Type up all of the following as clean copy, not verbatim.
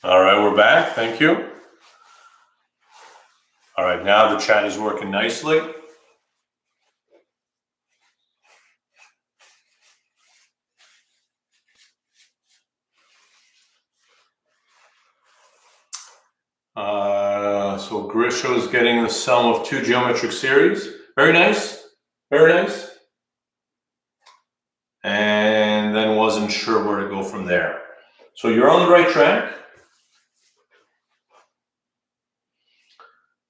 All right, we're back. Thank you. All right, now the chat is working nicely. So Grisha is getting the sum of two geometric series. Very nice. Very nice. And then wasn't sure where to go from there. So you're on the right track.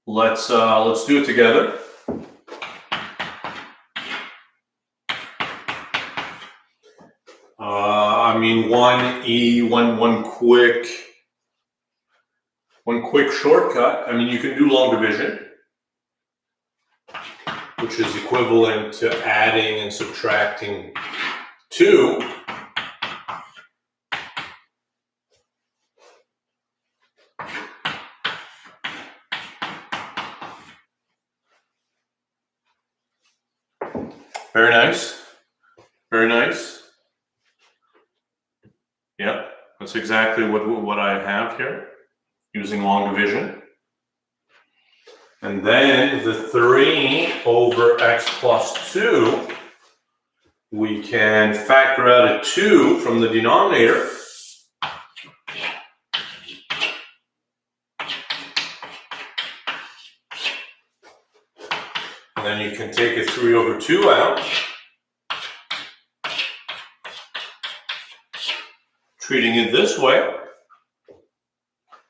Let's do it together. One quick shortcut. I mean, you can do long division, which is equivalent to adding and subtracting 2. Very nice. Very nice. Yeah, that's exactly what I have here, using long division. And then the 3 over x plus 2, we can factor out a 2 from the denominator. And then you can take a 3 over 2 out, treating it this way.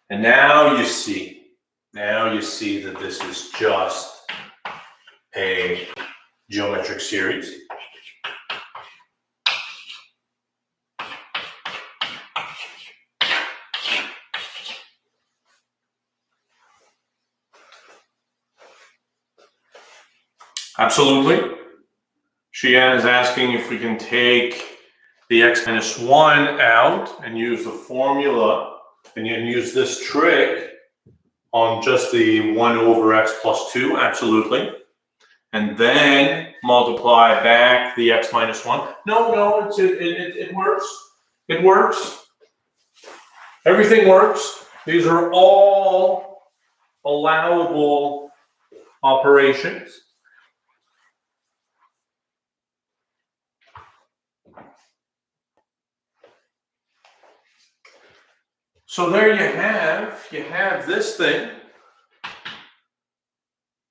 And now you see that this is just a geometric series. Absolutely. Xian is asking if we can take the x minus 1 out and use the formula and use this trick on just the 1 over x plus 2. Absolutely. And then multiply back the x minus 1. No, it works. It works. Everything works. These are all allowable operations. So there you have this thing.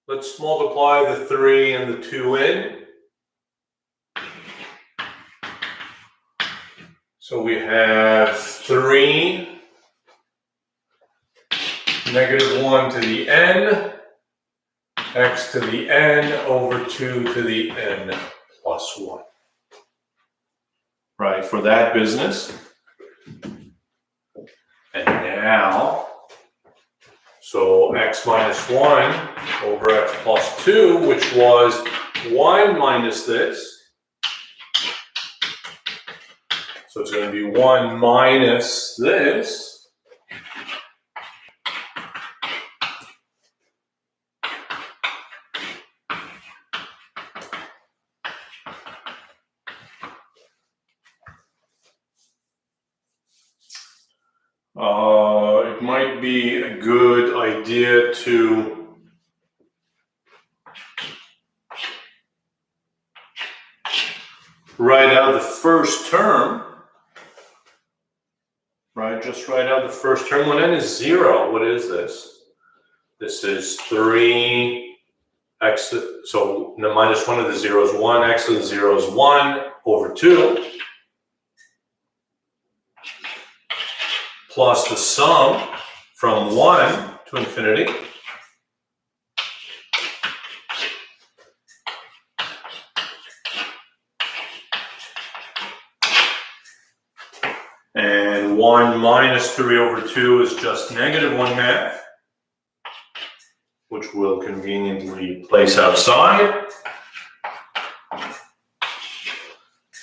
Let's multiply the 3 and the 2 in. So we have 3, negative 1 to the n, x to the n over 2 to the n plus 1. Right, for that business. And now, so x minus 1 over x plus 2, which was 1 minus this. So it's going to be 1 minus this. It might be a good idea to write out the first term. Right, just write out the first term. When n is 0, what is this? This is 3 x, so the minus 1 of the 0 is 1, x of the 0 is 1 over 2. Plus the sum from 1 to infinity. And 1 minus 3 over 2 is just negative 1 half, which we'll conveniently place outside.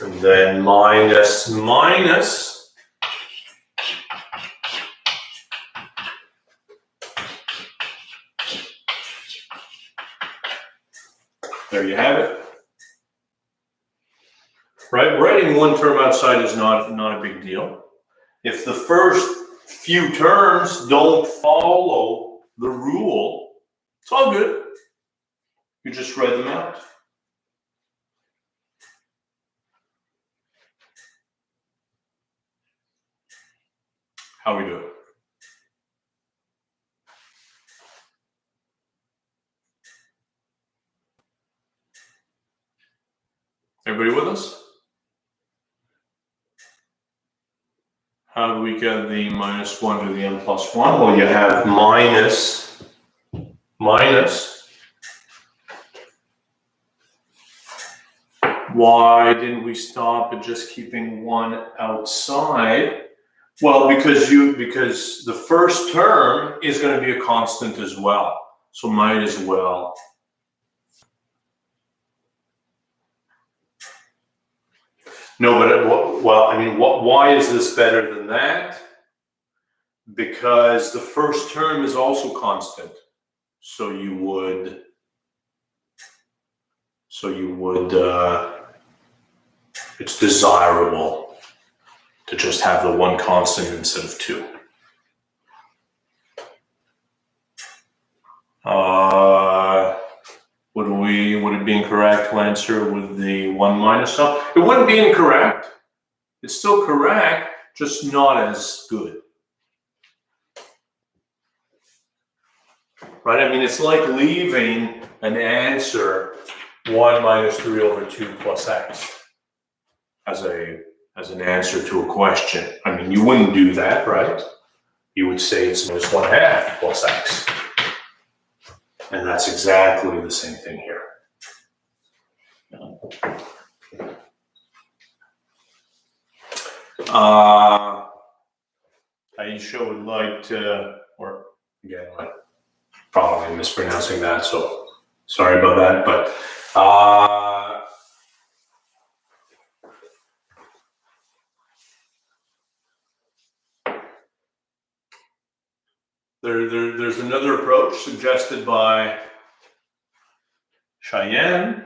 And then minus. There you have it. Right, writing one term outside is not a big deal. If the first few terms don't follow the rule, it's all good. You just write them out. How we do it? Everybody with us? How do we get the minus 1 to the n plus 1? Well, you have minus. Why didn't we stop at just keeping 1 outside? Well, because the first term is going to be a constant as well. So might as well. No, but why is this better than that? Because the first term is also constant. So you would it's desirable to just have the one constant instead of 2. Would it be incorrect to answer with the 1 minus sign? It wouldn't be incorrect. It's still correct, just not as good. Right? I mean, it's like leaving an answer 1 minus 3 over 2 plus x as an answer to a question. I mean, you wouldn't do that, right? You would say it's minus 1/2 plus x. And that's exactly the same thing here. Aisha would like to, or again, I'm probably mispronouncing that, so sorry about that, but there's another approach suggested by Cheyenne.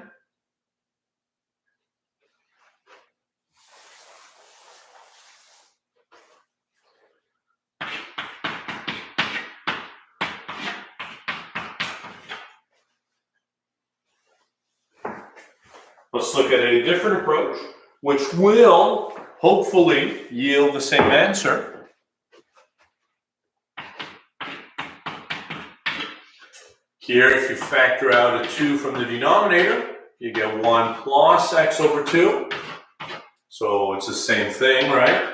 Let's look at a different approach, which will hopefully yield the same answer. Here, if you factor out a 2 from the denominator, you get 1 plus x over 2. So it's the same thing, right?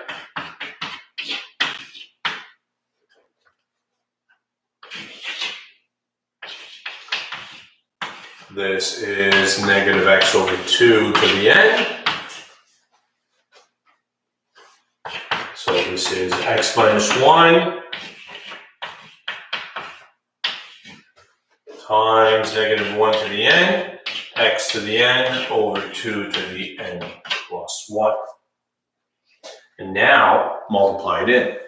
This is negative x over 2 to the n. So this is x minus 1 times negative 1 to the n, x to the n over 2 to the n plus 1. And now multiply it in.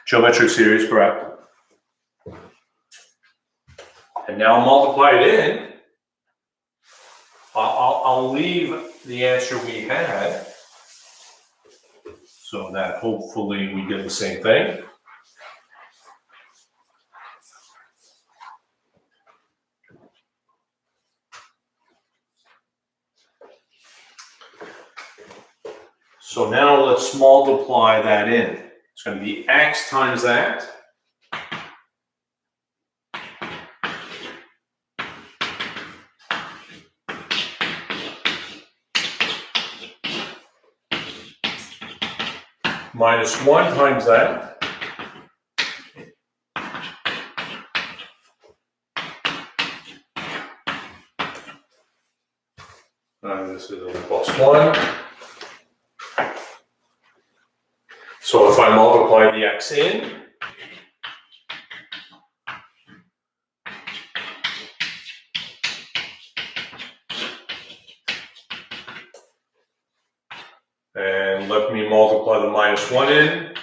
Geometric series, correct? And now multiply it in. I'll leave the answer we had so that hopefully we get the same thing. So now let's multiply that in. It's going to be x times that. Minus 1 times that. And this is a plus 1. So if I multiply the x in, and let me multiply the minus 1 in,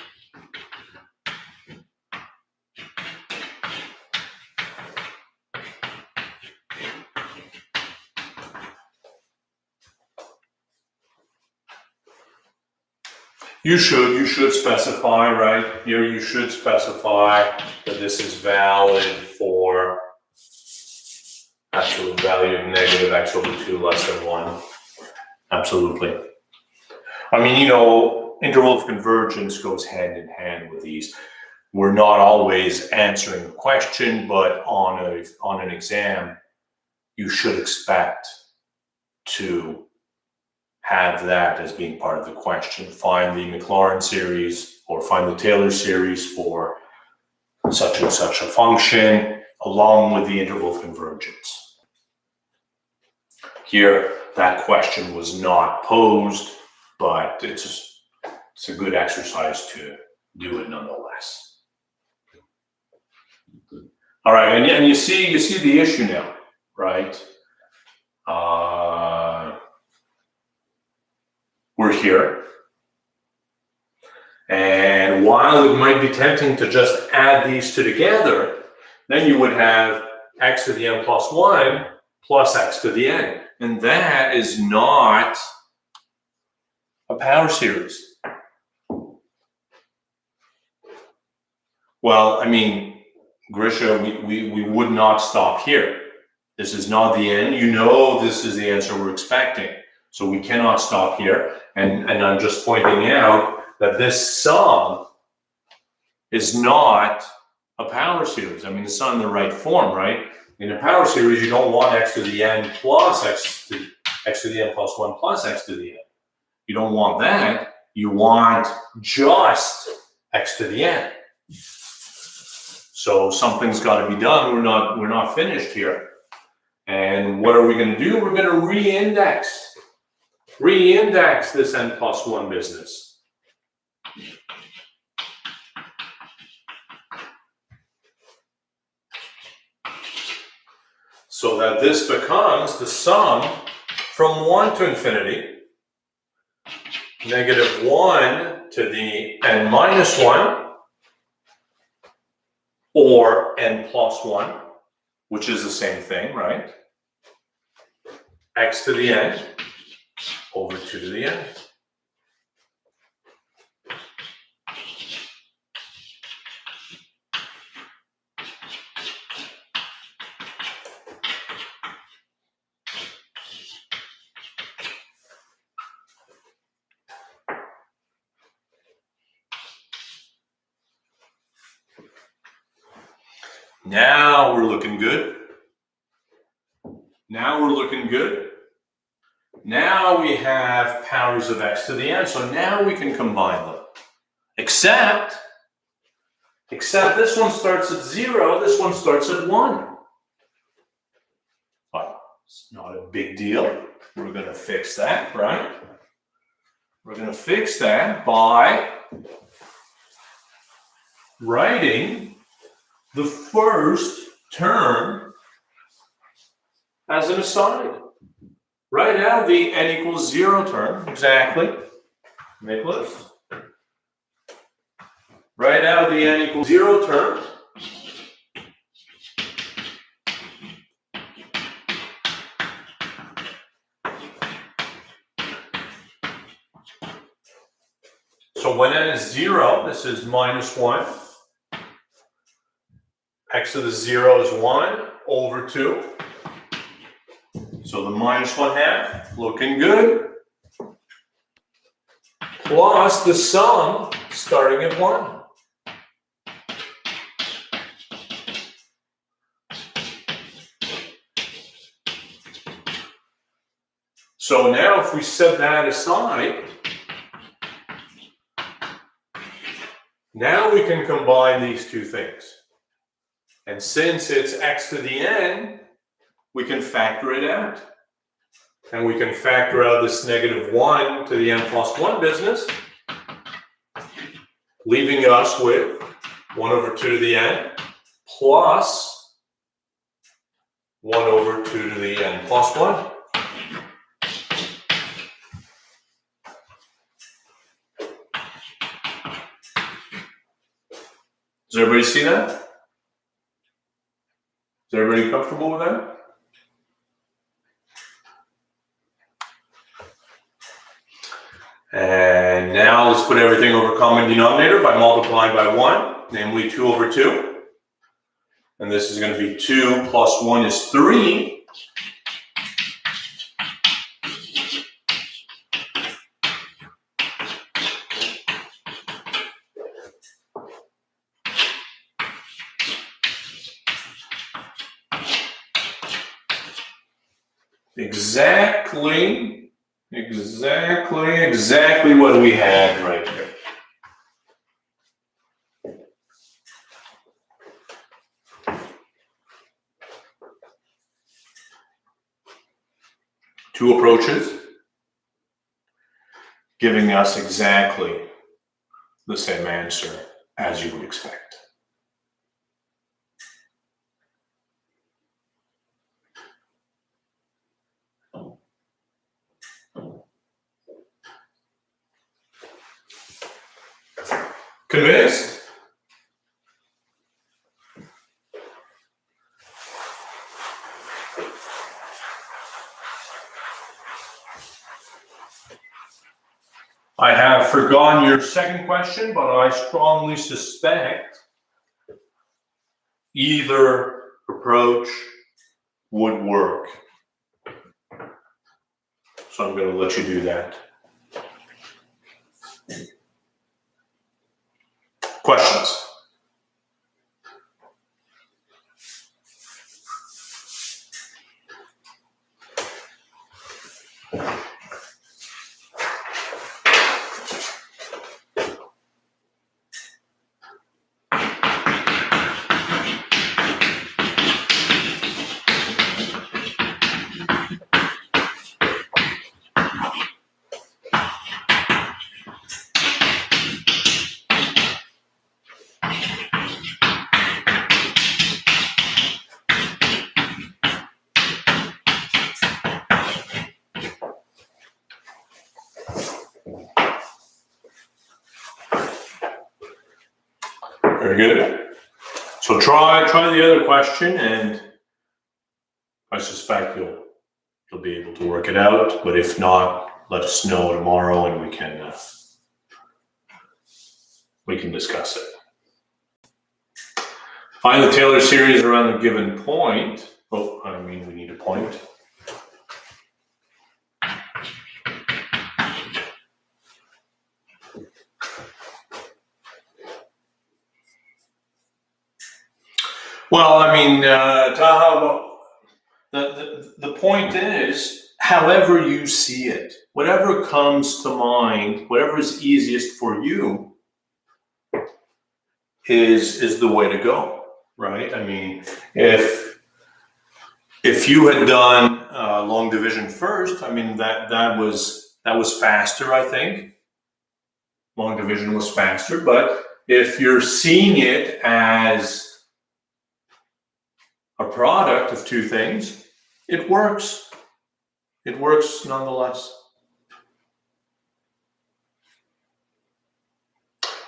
You should specify, right? Here you should specify that this is valid for absolute value of negative x over 2 less than 1. Absolutely. I mean, interval of convergence goes hand in hand with these. We're not always answering the question, but on an exam, you should expect to have that as being part of the question. Find the Maclaurin series or find the Taylor series for such and such a function along with the interval of convergence. Here, that question was not posed, but it's a good exercise to do it nonetheless. All right, and you see the issue now, right? We're here. And while it might be tempting to just add these two together, then you would have x to the n plus 1 plus x to the n. And that is not a power series. Well, I mean, Grisha, we would not stop here. This is not the end. This is the answer we're expecting. So we cannot stop here. And I'm just pointing out that this sum is not a power series. I mean, it's not in the right form, right? In a power series, you don't want x to the n plus x to the n plus 1 plus x to the n. You don't want that. You want just x to the n. So something's got to be done. We're not finished here. And what are we going to do? We're going to reindex this n plus 1 business. So that this becomes the sum from 1 to infinity, negative 1 to the n minus 1, or n plus 1, which is the same thing, right? X to the n over 2 to the n. Now we're looking good. Now we have powers of x to the n, so now we can combine them. Except this one starts at 0, this one starts at 1. Well, it's not a big deal. We're going to fix that, right? We're going to fix that by writing the first term as an aside. Write out the n equals 0 term, exactly. Nicholas? Write out the n equals 0 term. So when n is 0, this is minus 1. X to the 0 is 1 over 2. So the minus 1/2, looking good. Plus the sum starting at 1. So now if we set that aside, now we can combine these two things. And since it's x to the n, we can factor it out. And we can factor out this negative 1 to the n plus 1 business, leaving us with 1 over 2 to the n plus 1 over 2 to the n plus 1. Does everybody see that? Is everybody comfortable with that? And now let's put everything over common denominator by multiplying by 1, namely 2 over 2. And this is going to be 2 plus 1 is 3. Exactly what we had right here. Two approaches giving us exactly the same answer as you would expect. Convinced? I have forgotten your second question, but I strongly suspect either approach would work. So I'm going to let you do that. Questions? Very good. So try the other question, and I suspect you'll be able to work it out. But if not, let us know tomorrow, and we can discuss it. Find the Taylor series around a given point. Oh, I mean, we need a point. Well, I mean, the point is, however you see it, whatever comes to mind, whatever is easiest for you is the way to go, right? I mean, if you had done long division first, I mean, that was faster, I think. Long division was faster, but if you're seeing it as a product of two things, it works. It works nonetheless.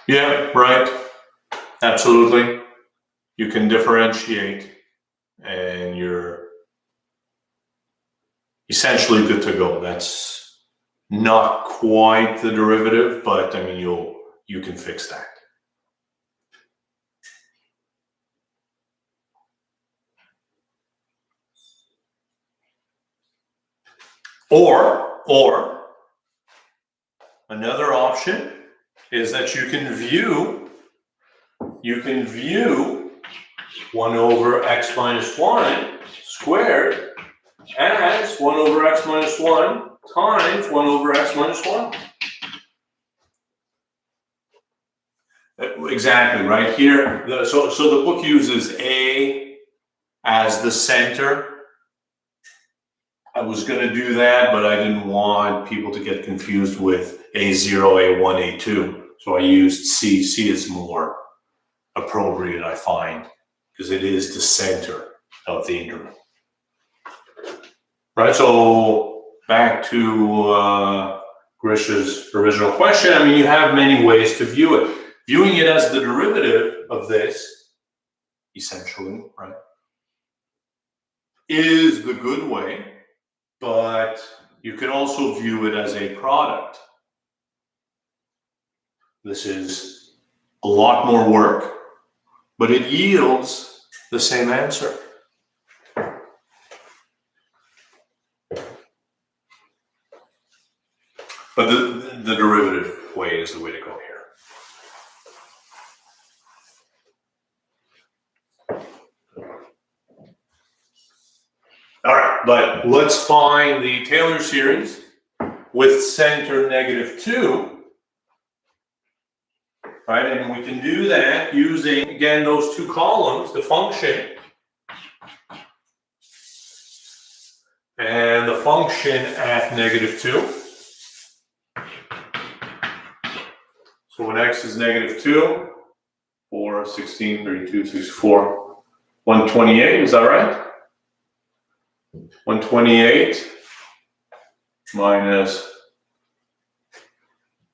Yeah, right. Absolutely. You can differentiate, and you're essentially good to go. That's not quite the derivative, but I mean, you can fix that. Or another option is that you can view 1 over x minus 1 squared as 1 over x minus 1 times 1 over x minus 1. Exactly, right here. So the book uses A as the center. I was going to do that, but I didn't want people to get confused with A0, A1, A2. So I used C. C is more appropriate, I find, because it is the center of the integral. Right, so back to Grisha's original question. I mean, you have many ways to view it. Viewing it as the derivative of this, essentially, right, is the good way. But you can also view it as a product This is a lot more work, but it yields the same answer. But the derivative way is the way to go here. All right, but let's find the Taylor series with center -2. Right, and we can do that using, again, those two columns, the function and the function at -2. So when x is -2, 4, 16, 32, 64, 128, is that right? 128 minus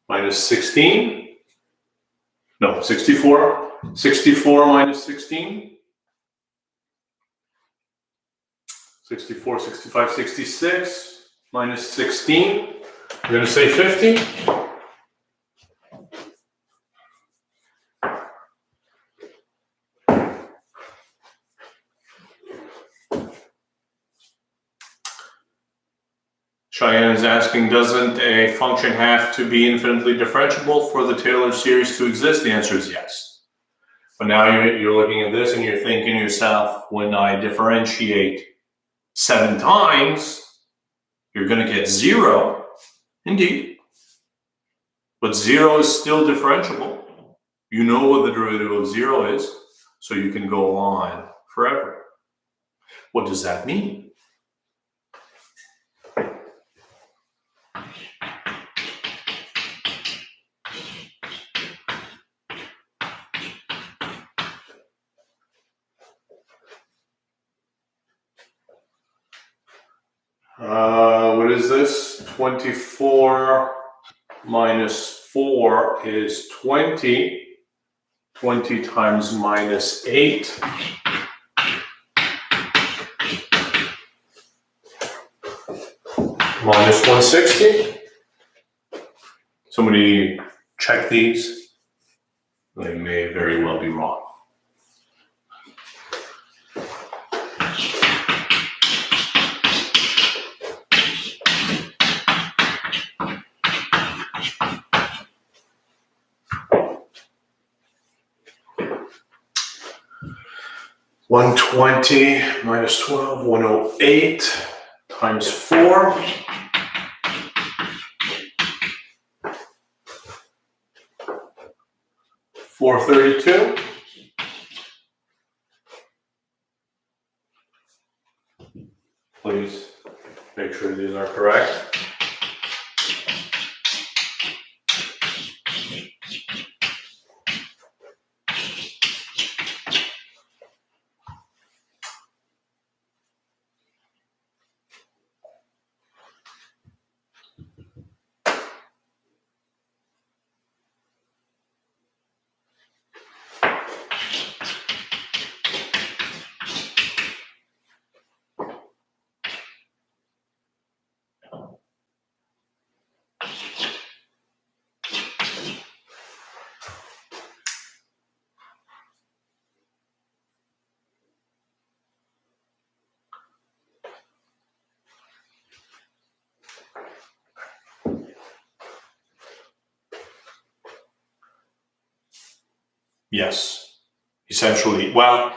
16. No, 64. 64 minus 16. 64, 65, 66 minus 16. We're going to say 50. Cheyenne is asking, doesn't a function have to be infinitely differentiable for the Taylor series to exist? The answer is yes. But now you're looking at this and you're thinking to yourself, when I differentiate 7 times, you're going to get 0. Indeed. But 0 is still differentiable. You know what the derivative of 0 is, so you can go on forever. What does that mean? What is this? 24 minus 4 is 20. 20 times minus 8. Minus 160. Somebody check these. They may very well be wrong. $120 minus 12, 108 times 4. $432. Please make sure these are correct. Yes, essentially. Well,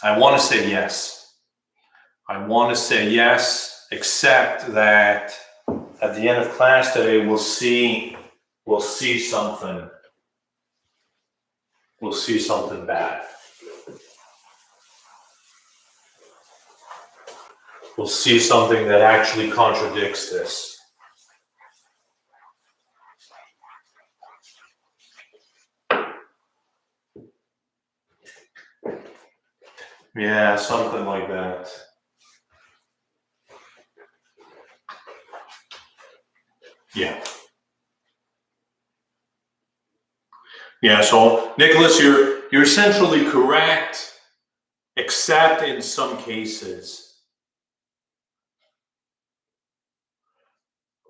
I want to say yes. I want to say yes, except that at the end of class today, we'll see something. We'll see something bad. We'll see something that actually contradicts this. Yeah, something like that. Yeah. Yeah, so Nicholas, you're essentially correct, except in some cases.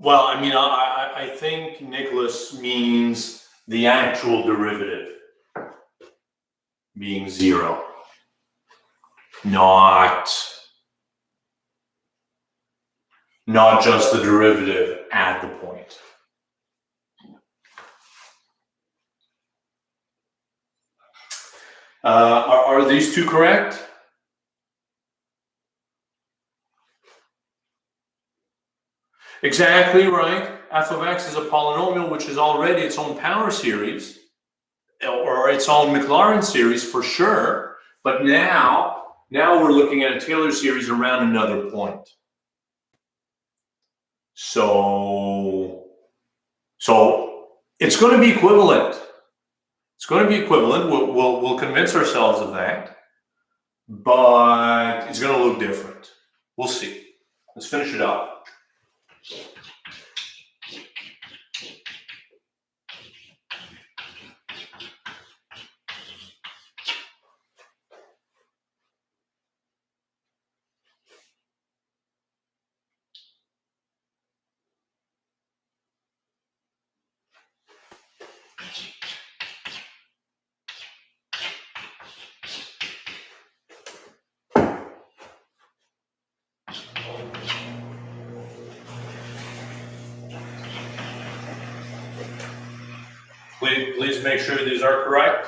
Well, I mean, I think Nicholas means the actual derivative being 0, not just the derivative at the point. Are these two correct? Exactly right. F of x is a polynomial which is already its own power series, or its own Maclaurin series for sure. But now we're looking at a Taylor series around another point. So it's going to be equivalent. It's going to be equivalent. We'll convince ourselves of that, but it's going to look different. We'll see. Let's finish it up. Please make sure these are correct.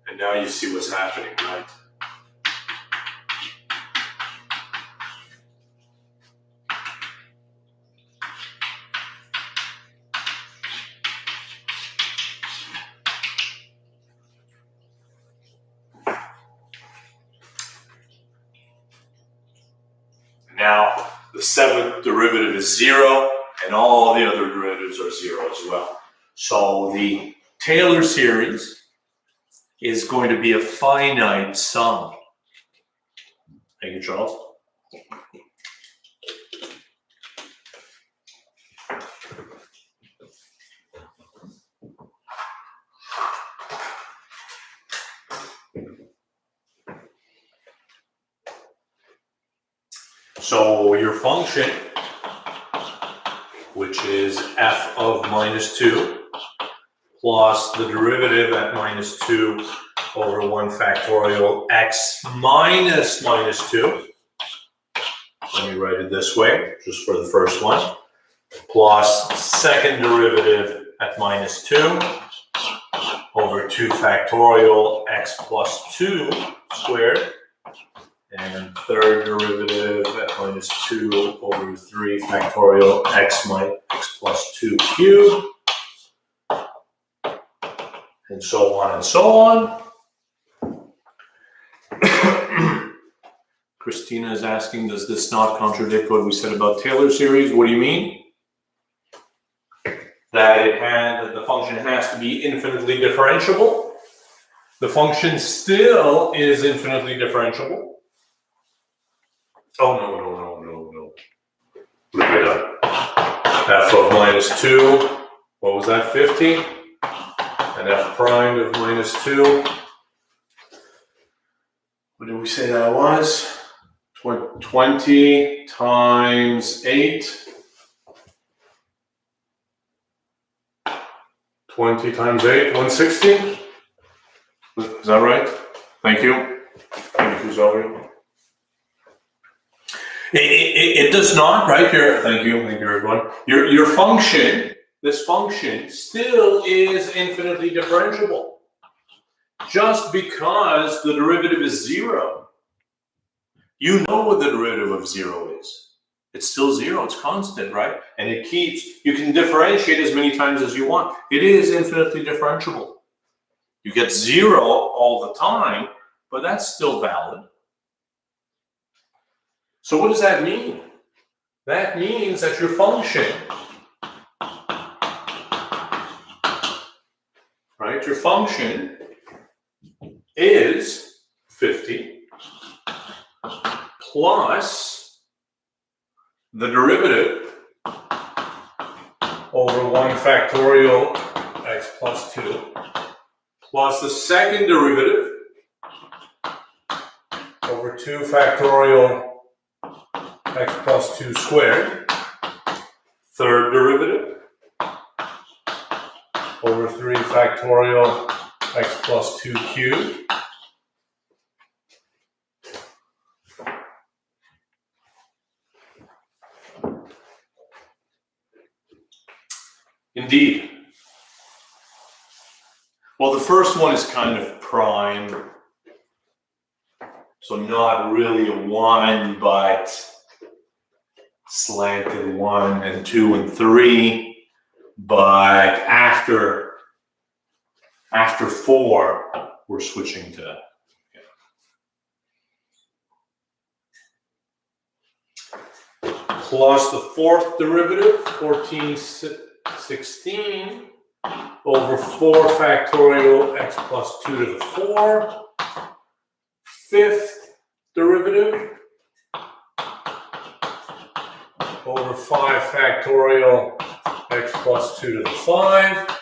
And now you see what's happening, right? Now, the seventh derivative is 0, and all the other derivatives are 0 as well. So the Taylor series is going to be a finite sum. Thank you, Charles. So your function, which is f of minus 2, plus the derivative at minus 2 over 1 factorial x minus minus 2. Let me write it this way, just for the first one. Plus second derivative at minus 2 over 2 factorial x plus 2 squared. And third derivative at minus 2 over 3 factorial x minus x plus 2 cubed. And so on and so on. Christina is asking, does this not contradict what we said about Taylor series? What do you mean? That the function has to be infinitely differentiable. The function still is infinitely differentiable. Oh, no. What have I done? F of minus 2, what was that, 50? And f prime of minus 2. What did we say that was? 20 times 8. 20 times 8, 160? Is that right? Thank you. Thank you, Zoe. It does not, right here. Thank you, everyone. Your function, this function, still is infinitely differentiable. Just because the derivative is 0, you know what the derivative of 0 is. It's still 0. It's constant, right? And it keeps. You can differentiate as many times as you want. It is infinitely differentiable. You get 0 all the time, but that's still valid. So what does that mean? that means that your function, right, your function is 50 plus the derivative over 1 factorial x plus 2 plus the second derivative over 2 factorial x plus 2 squared, third derivative over 3 factorial x plus 2 cubed, indeed. Well, the first one is kind of prime, so not really a 1, but slanted 1 and 2 and 3. But after 4, we're switching to plus the fourth derivative, 1416 over 4 factorial x plus 2 to the 4. Fifth derivative over 5 factorial x plus 2 to the 5.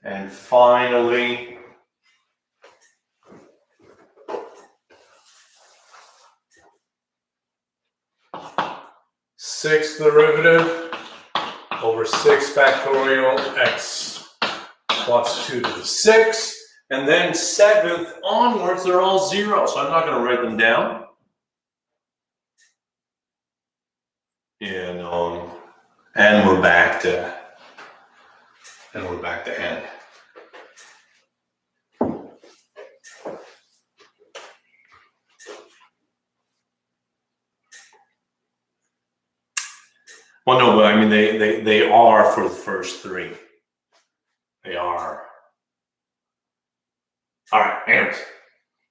And finally, sixth derivative over 6 factorial x plus 2 to the 6. And then seventh onwards, they're all 0. So I'm not going to write them down. And we're back to n. Well, no, but I mean they are for the first 3. They are. All right, anyways.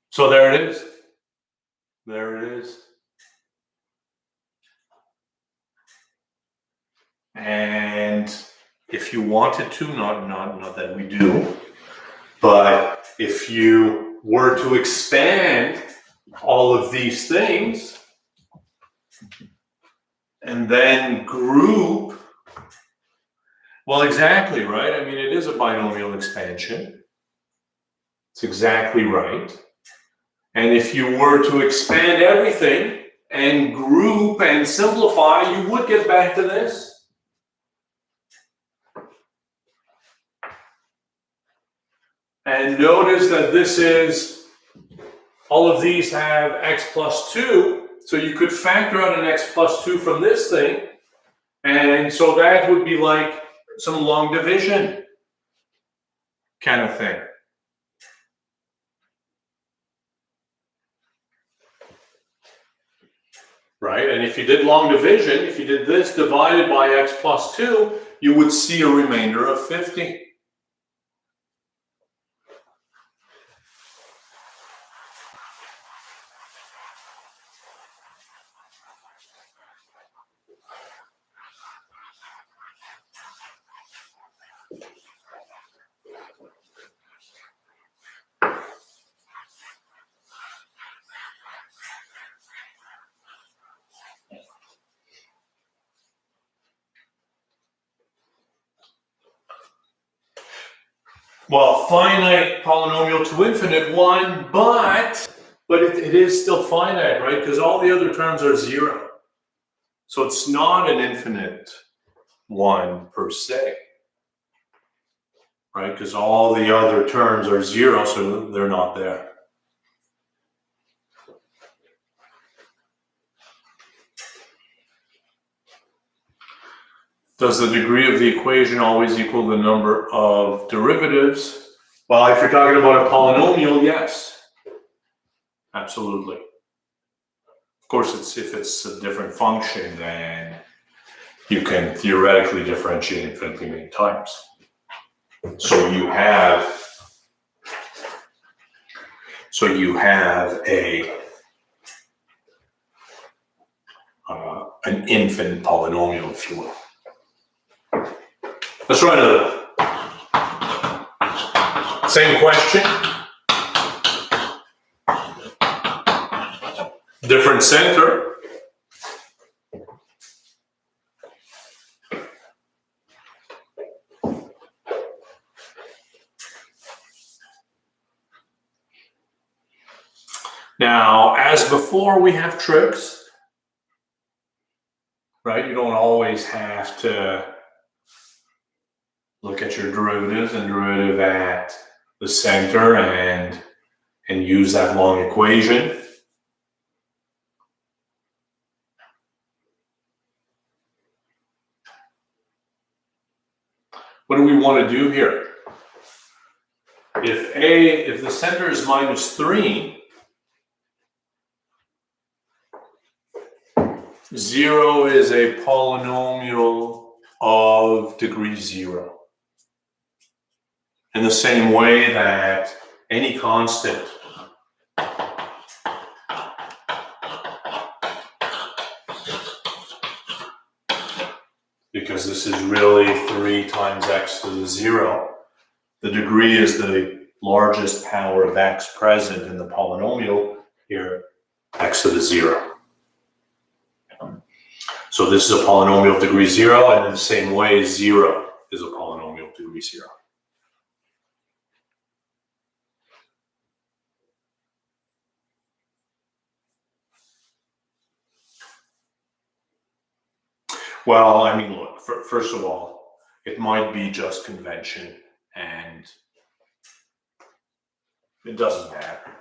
So there it is. There it is. And if you wanted to, not that we do, but if you were to expand all of these things and then group, well, exactly, right? I mean, it is a binomial expansion. It's exactly right. And if you were to expand everything and group and simplify, you would get back to this. And notice that this is, all of these have x plus 2, so you could factor out an x plus 2 from this thing, and so that would be like some long division kind of thing. Right, and if you did long division, if you did this divided by x plus 2, you would see a remainder of 50. Well, finite polynomial to infinite 1, but it is still finite, right? Because all the other terms are 0. So it's not an infinite 1 per se, right? Because all the other terms are 0, so they're not there. Does the degree of the equation always equal the number of derivatives? Well, if you're talking about a polynomial, yes. Absolutely. Of course, if it's a different function, then you can theoretically differentiate infinitely many times. So you have a an infinite polynomial, if you will. Let's try another. Same question. Different center. Now, as before, we have tricks, right? You don't always have to look at your derivatives and derivative at the center and use that long equation. What do we want to do here? If the center is -3, 0 is a polynomial of degree 0. In the same way that any constant because this is really 3 times x to the 0, the degree is the largest power of x present in the polynomial here, x to the 0. So this is a polynomial of degree 0, and in the same way, 0 is a polynomial of degree 0. Well, I mean, look, first of all, it might be just convention, and it doesn't matter.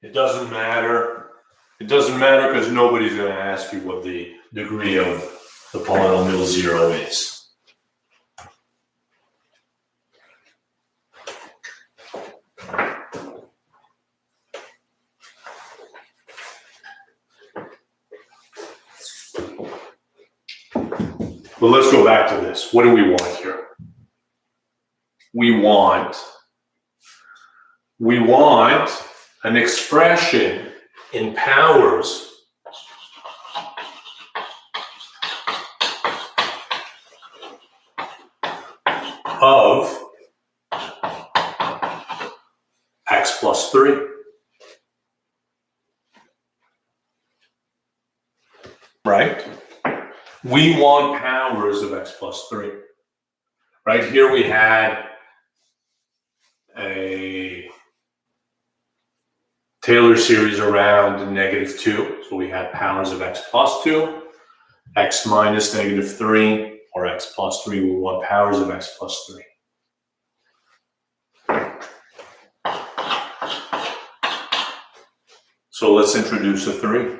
It doesn't matter. It doesn't matter because nobody's going to ask you what the degree of the polynomial 0 is. But let's go back to this. What do we want here? We want an expression in powers of x plus 3. Right? We want powers of x plus 3. Right here we had a Taylor series around -2. So we had powers of x plus 2, x minus -3, or x plus 3. We want powers of x plus 3. So let's introduce a 3.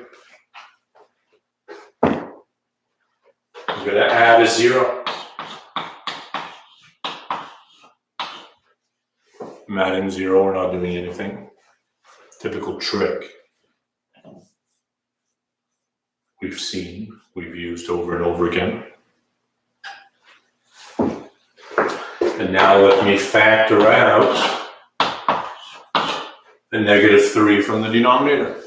I'm going to add a 0. I'm adding 0. We're not doing anything. Typical trick we've seen, we've used over and over again. And now let me factor out the -3 from the denominator.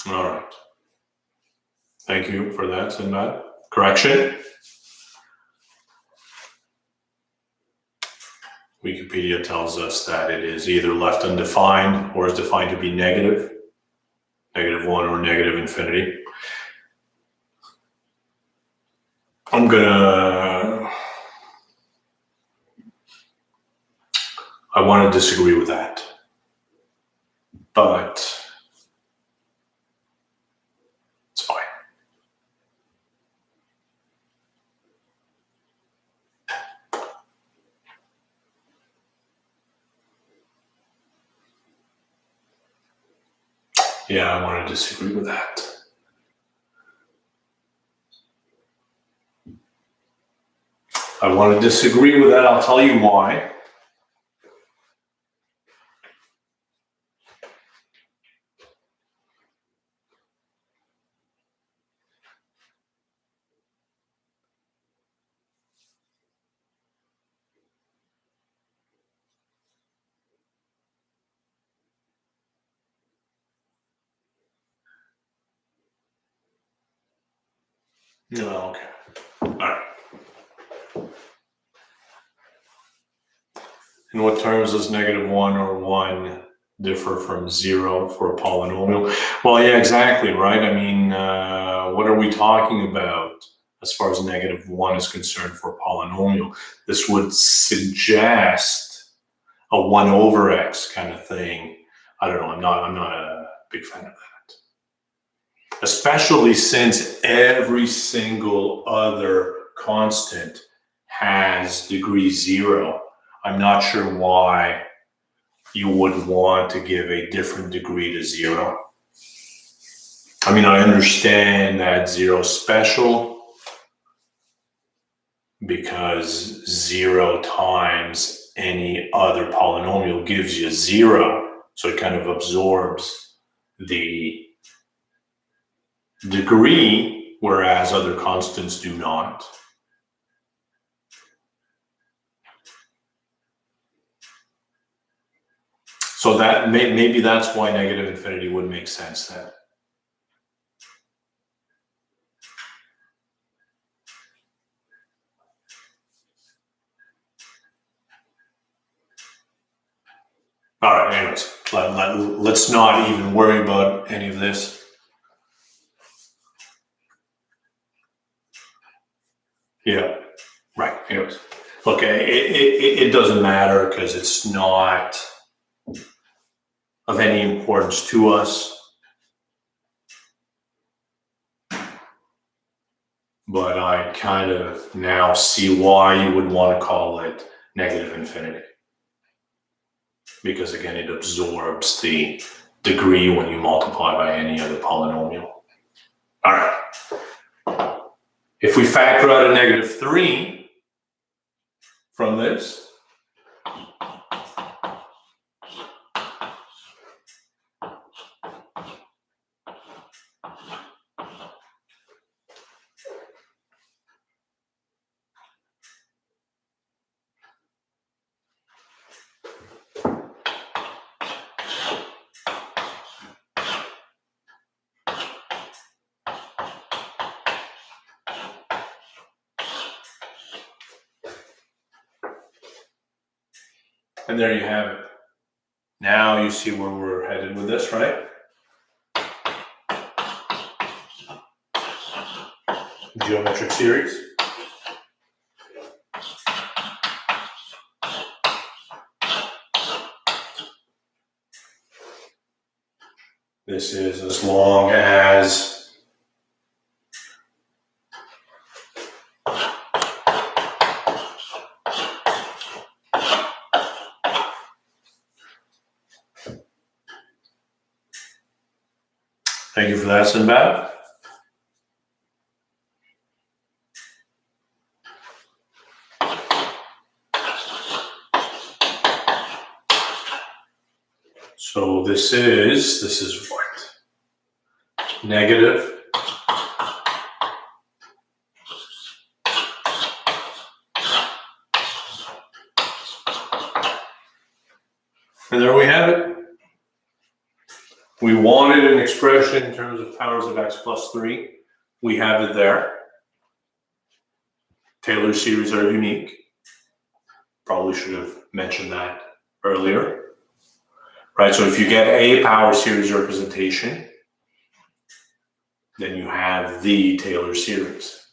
All right. Thank you for that, Sinbad. Correction. Wikipedia tells us that it is either left undefined or is defined to be negative, -1 or -infinity. I want to disagree with that, but it's fine. Yeah, I want to disagree with that. I want to disagree with that. I'll tell you why. No, okay. All right. In what terms does -1 or 1 differ from 0 for a polynomial? Well, yeah, exactly, right? I mean, what are we talking about as far as -1 is concerned for a polynomial? This would suggest a 1 over x kind of thing. I don't know. I'm not a big fan of that, especially since every single other constant has degree 0. I'm not sure why you would want to give a different degree to 0. I mean, I understand that 0 is special because 0 times any other polynomial gives you 0. So it kind of absorbs the degree, whereas other constants do not. So that maybe that's why -infinity would make sense then. All right, anyways, let's not even worry about any of this. Yeah, right, anyways. Look, it doesn't matter because it's not of any importance to us. But I kind of now see why you would want to call it -infinity. Because again, it absorbs the degree when you multiply by any other polynomial. All right. If we factor out a -3 from this, and there you have it. Now you see where we're headed with this, right? Geometric series. This is as long as thank you for that, Sinbad. So this is what? Negative. And there we have it. We wanted an expression in terms of powers of x plus 3. We have it there. Taylor series are unique. Probably should have mentioned that earlier. Right, so if you get a power series representation, then you have the Taylor series.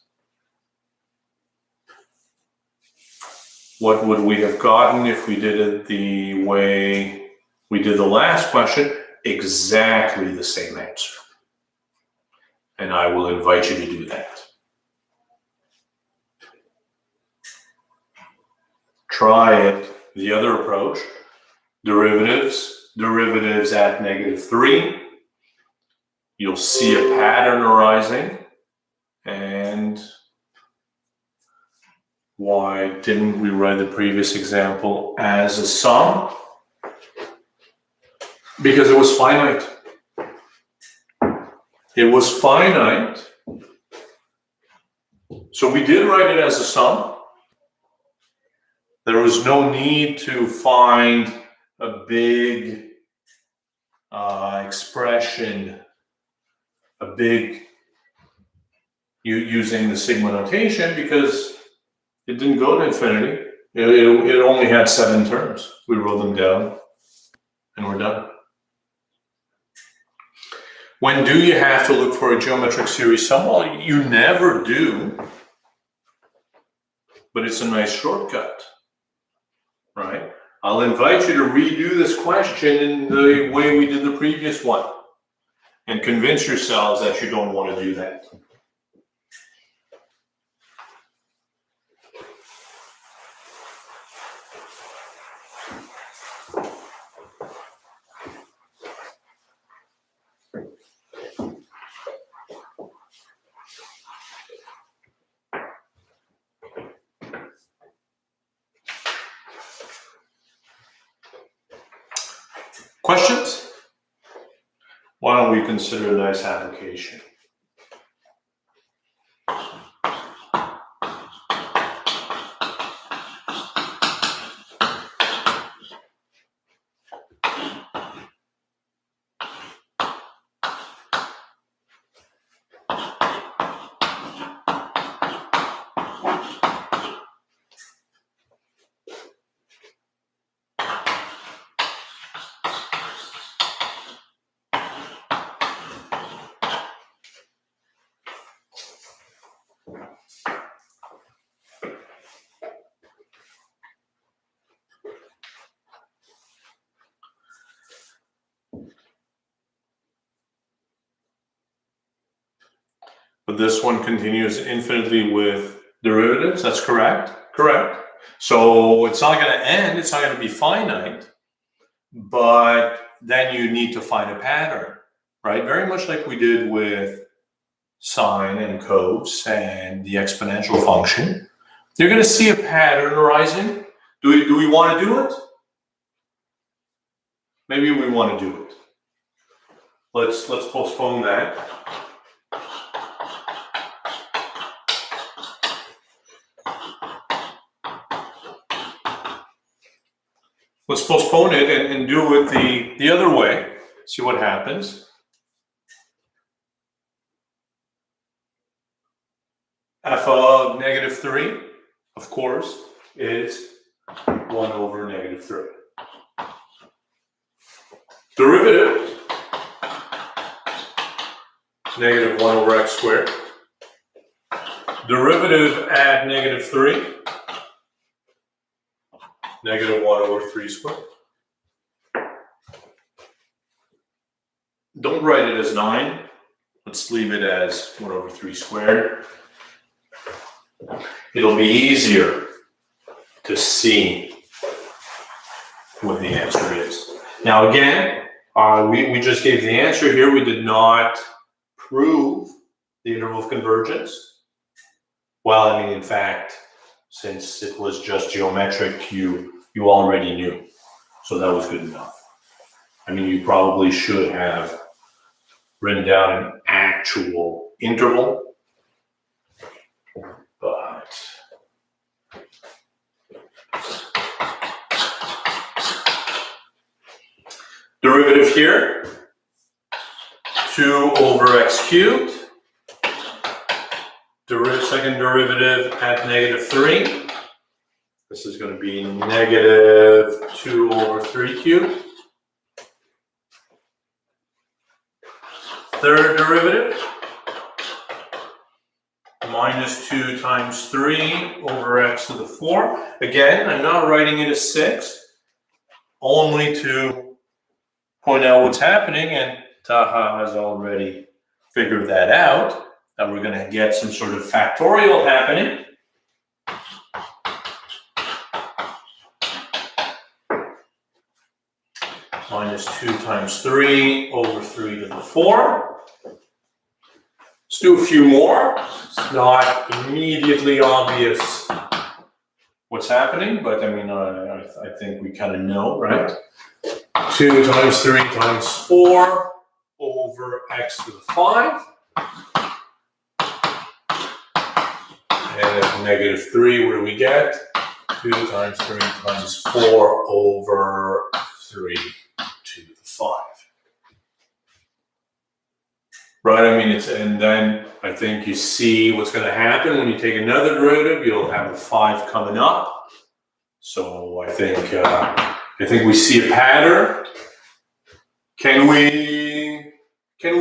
What would we have gotten if we did it the way we did the last question? Exactly the same answer. And I will invite you to do that. Try it, the other approach, derivatives at -3. You'll see a pattern arising. And why didn't we write the previous example as a sum? Because it was finite. It was finite. So we did write it as a sum. There was no need to find a big expression, a big, using the sigma notation because it didn't go to infinity. It only had 7 terms. We wrote them down and we're done. When do you have to look for a geometric series sum? Well, you never do, but it's a nice shortcut, right? I'll invite you to redo this question in the way we did the previous one and convince yourselves that you don't want to do that. Questions? Why don't we consider a nice application? But this one continues infinitely with derivatives, that's correct? Correct. So it's not going to end, it's not going to be finite, but then you need to find a pattern, right? Very much like we did with sine and cos and the exponential function. You're going to see a pattern arising. Do we want to do it? Maybe we want to do it. Let's postpone that. Let's postpone it and do it the other way. See what happens. F of -3, of course, is 1 over -3. Derivative, -1 over x squared. Derivative at -3. -1 over 3 squared. Don't write it as 9. Let's leave it as 1 over 3 squared. It'll be easier to see what the answer is. Now again, we just gave the answer here. We did not prove the interval of convergence. Well, I mean, in fact, since it was just geometric, you already knew. So that was good enough. I mean, you probably should have written down an actual interval, but derivative here, 2 over x cubed. Second derivative at -3. This is going to be -2 over 3 cubed. Third derivative, -2 times 3 over x to the 4. Again, I'm not writing it as 6, only to point out what's happening, and Taha has already figured that out. And we're going to get some sort of factorial happening. -2 times 3 over 3 to the 4. Let's do a few more. It's not immediately obvious what's happening, but I mean, I think we kind of know, right? 2 times 3 times 4 over x to the 5. And at -3, what do we get? 2 times 3 times 4 over 3 to the 5. right? I mean, and then I think you see what's going to happen when you take another derivative. You'll have a 5 coming up. So I think we see a pattern. Can we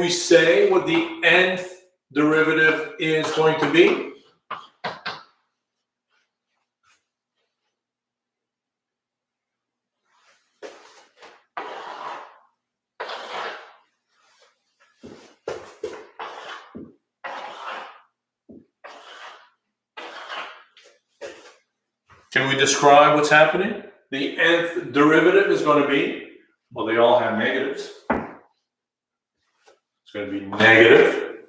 say what the nth derivative is going to be? Can we describe what's happening? The nth derivative is going to be, well, they all have negatives. It's going to be negative.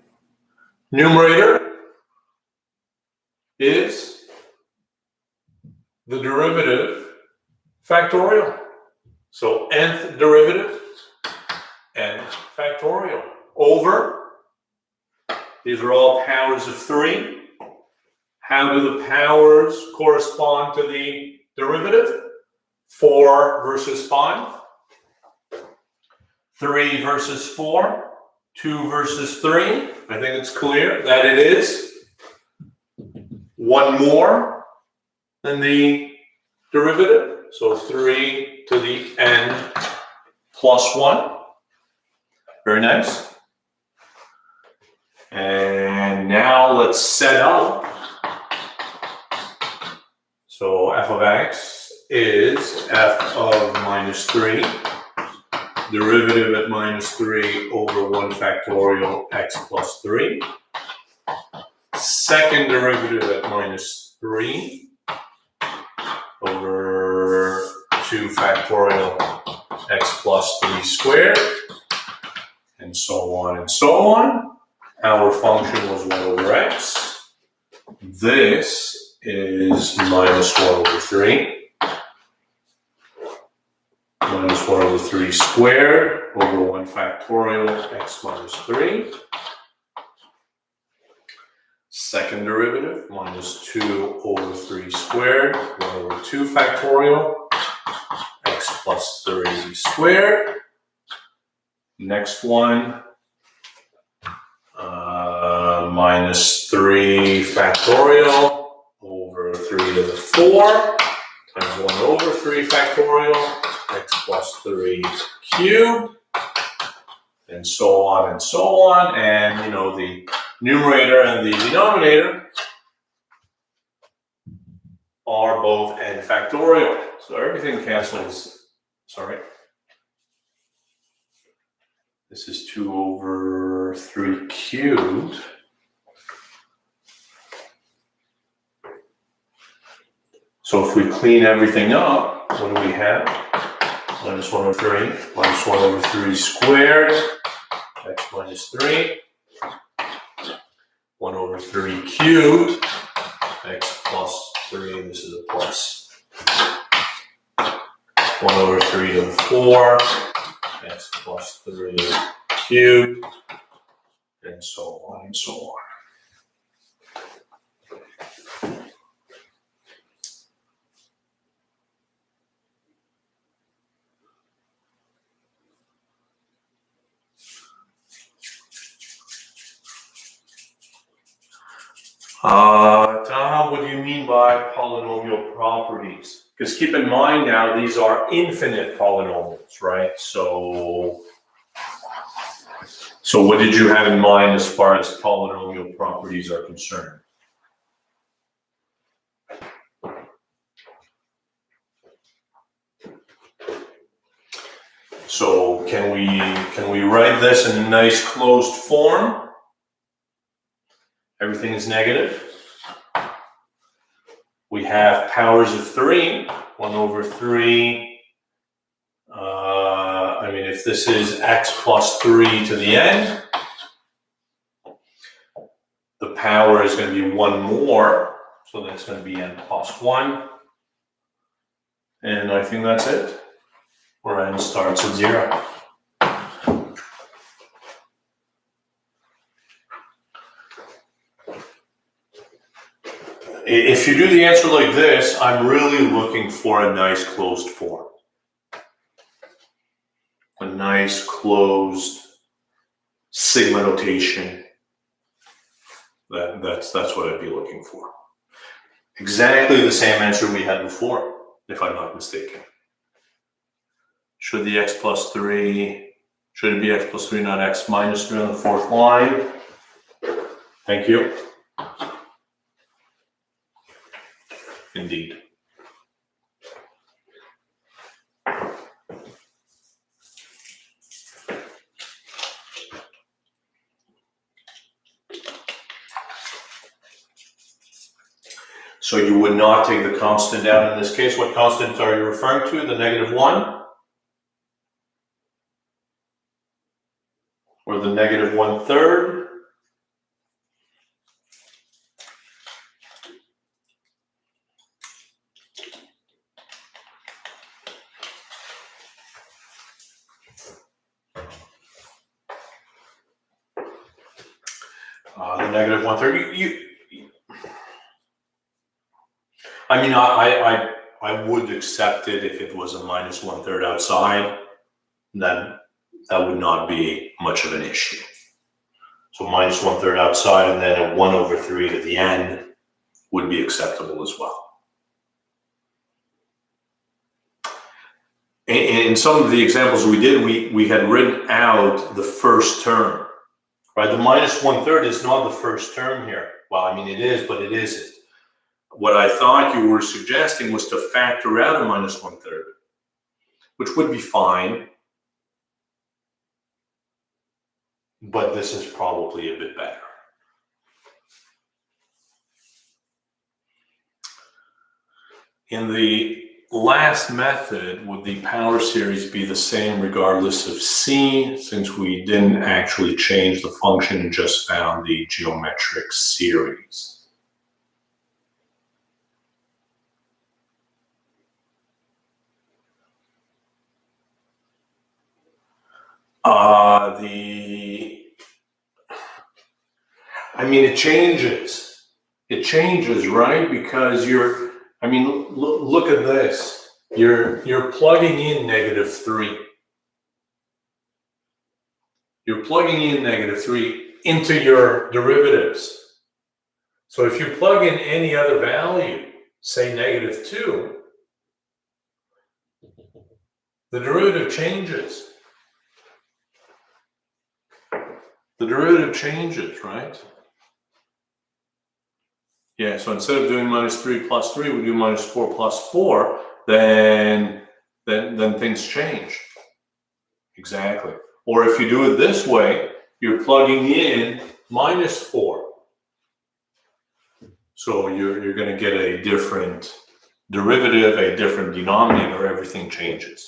Numerator is the derivative factorial. So nth derivative, n factorial, over, these are all powers of 3. How do the powers correspond to the derivative? 4 versus 5. 3 versus 4. 2 versus 3. I think it's clear that it is 1 more than the derivative. So 3 to the n plus 1. Very nice. And now let's set up. So f of x is f of minus 3, derivative at minus 3 over 1 factorial x plus 3. Second derivative at minus 3 over 2 factorial x plus 3 squared, and so on and so on. Our function was 1 over x. This is minus 1 over 3. Minus 1 over 3 squared over 1 factorial x minus 3. Second derivative, minus 2 over 3 squared, 1 over 2 factorial x plus 3 squared. Next one, minus 3 factorial over 3 to the 4 times 1 over 3 factorial x plus 3 cubed, and so on and so on. And you know, the numerator and the denominator are both n factorial. So everything cancels. Sorry. This is 2 over 3 cubed. So if we clean everything up, what do we have? Minus 1 over 3, minus 1 over 3 squared, x minus 3, 1 over 3 cubed, x plus 3, this is a plus, 1 over 3 to the 4, x plus 3 cubed, and so on and so on. Taha, what do you mean by polynomial properties? Because keep in mind now, these are infinite polynomials, right? So what did you have in mind as far as polynomial properties are concerned? So can we write this in a nice closed form? Everything is negative. We have powers of 3, 1 over 3. I mean, if this is x plus 3 to the n, the power is going to be 1 more, so that's going to be n plus 1. And I think that's it, where n starts at 0. If you do the answer like this, I'm really looking for a nice closed form. A nice closed sigma notation. That's what I'd be looking for. Exactly the same answer we had before, if I'm not mistaken. Should the x plus 3, should it be x plus 3, not x minus 3 on the fourth line? Thank you. Indeed. So you would not take the constant out in this case. What constant are you referring to? The -1? Or the -1/3? The -1/3. I mean, I would accept it if it was a -1/3 outside. Then that would not be much of an issue. So -1/3 outside and then a 1/3 at the end would be acceptable as well. In some of the examples we did, we had written out the first term, right? The -1/3 is not the first term here. Well, I mean, it is, but it isn't. What I thought you were suggesting was to factor out a -1/3, which would be fine. But this is probably a bit better. In the last method, would the power series be the same regardless of C, since we didn't actually change the function and just found the geometric series? I mean, it changes. It changes, right? Because look at this. You're plugging in -3. You're plugging in -3 into your derivatives. So if you plug in any other value, say -2, the derivative changes. The derivative changes, right? Yeah, so instead of doing -3 plus 3, we do -4 plus 4, then things change. Exactly. Or if you do it this way, you're plugging in -4. So you're going to get a different derivative, a different denominator, everything changes.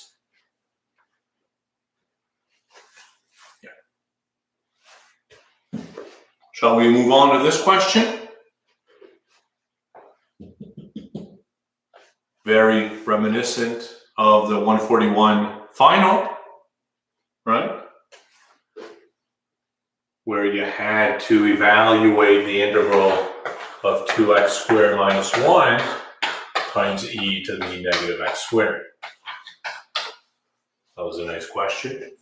Shall we move on to this question? Very reminiscent of the 141 final, right? Where you had to evaluate the integral of 2x squared minus 1 times e to the -x squared. That was a nice question.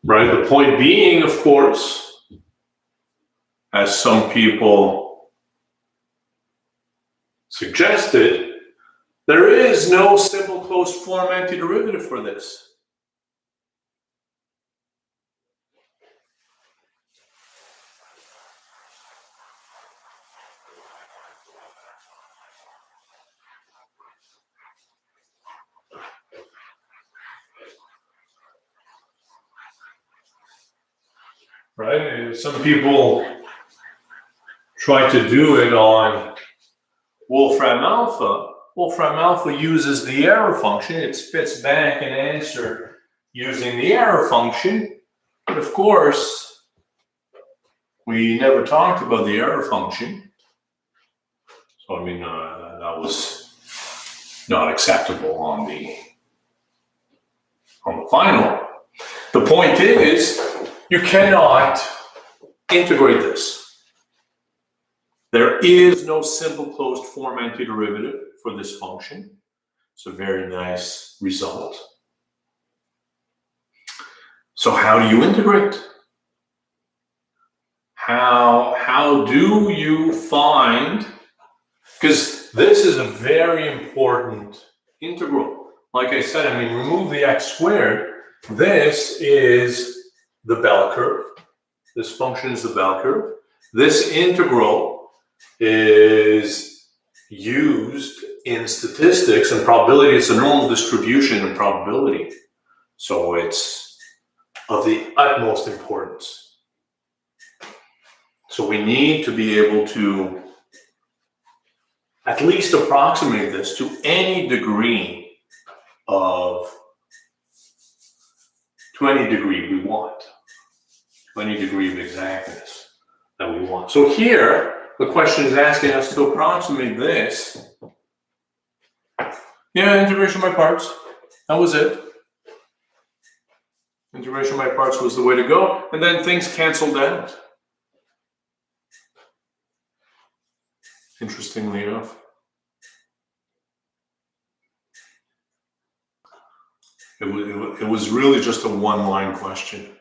Right, the point being, of course, as some people suggested, there is no simple closed form antiderivative for this. Right? Some people try to do it on Wolfram Alpha. Wolfram Alpha uses the error function. It spits back an answer using the error function. But of course, we never talked about the error function. So, I mean, that was not acceptable on the final. The point is, you cannot integrate this. There is no simple closed form antiderivative for this function. It's a very nice result. So how do you integrate? How do you find, because this is a very important integral. Like I said, I mean, remove the x squared. This is the bell curve. This function is the bell curve. This integral is used in statistics and probability. It's a normal distribution in probability. So it's of the utmost importance. So we need to be able to at least approximate this to any degree of, to any degree we want, to any degree of exactness that we want. So here, the question is asking us to approximate this. Yeah, integration by parts. That was it. Integration by parts was the way to go. And then things canceled out. Interestingly enough. It was really just a one-line question.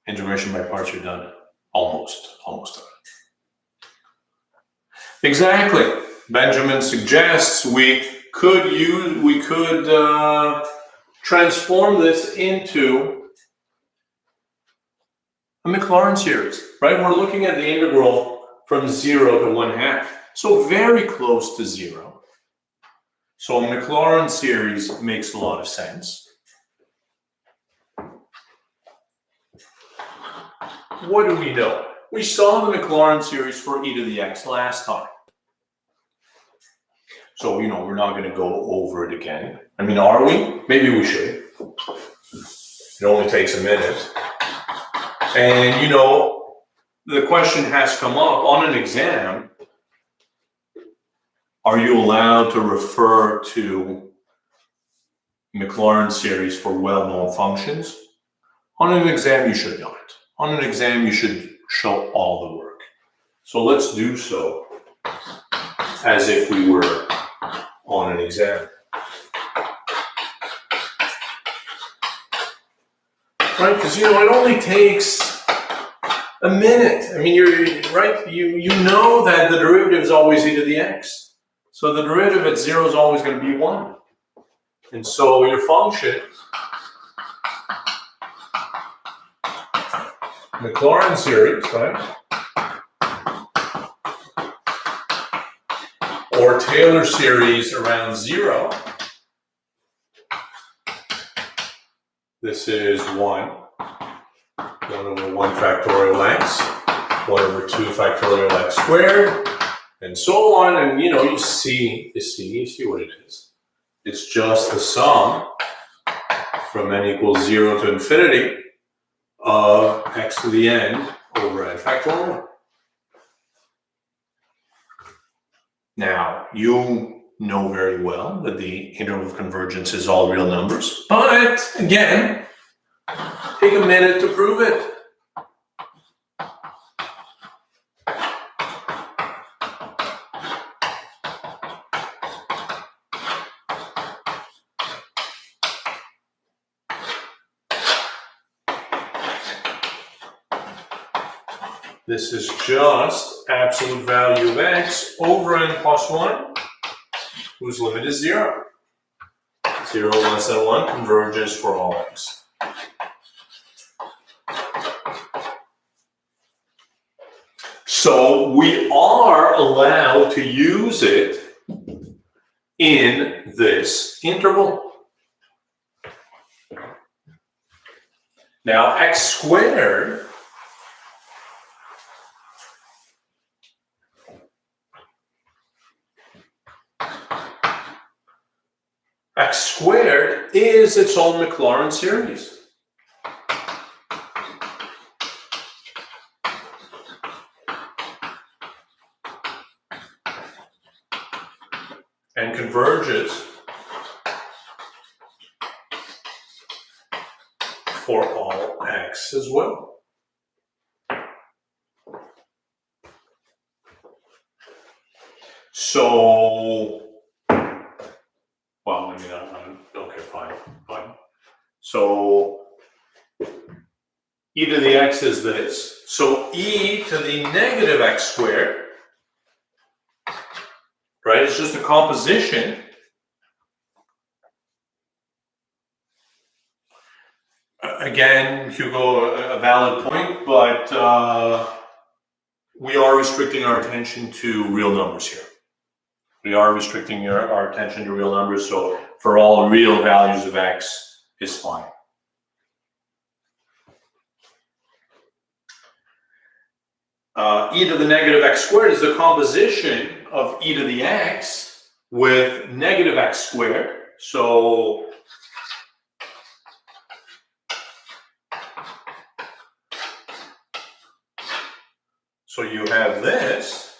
Integration by parts, you're done. Almost done. Exactly. Benjamin suggests we could transform this into a Maclaurin series, right? We're looking at the integral from 0 to 1/2, so very close to 0. So a Maclaurin series makes a lot of sense. What do we know? We saw the Maclaurin series for e to the x last time. So, we're not going to go over it again. I mean, are we? Maybe we should. It only takes a minute. And, the question has come up on an exam. Are you allowed to refer to Maclaurin series for well-known functions? On an exam, you should not. On an exam, you should show all the work. So let's do so as if we were on an exam. Right? Because, it only takes a minute. I mean, you're right. You know that the derivative is always e to the x. So the derivative at 0 is always going to be 1. And so your function, Maclaurin series, right? Or Taylor series around 0. This is 1 over 1 factorial x, 1 over 2 factorial x squared, and so on. And you see what it is. It's just the sum from n equals 0 to infinity of x to the n over n factorial. Now, you know very well that the integral of convergence is all real numbers, but again, take a minute to prove it. This is just absolute value of x over n plus 1, whose limit is 0. 0 less than 1 converges for all x. So we are allowed to use it in this interval. Now, x squared is its own Maclaurin series. And converges for all x as well. So, well, So e to the x is this. So e to the negative x squared, right? It's just a composition. Again, Hugo, a valid point, but we are restricting our attention to real numbers here. We are restricting our attention to real numbers, so for all real values of x is fine. E to the negative x squared is the composition of e to the x with negative x squared. So you have this,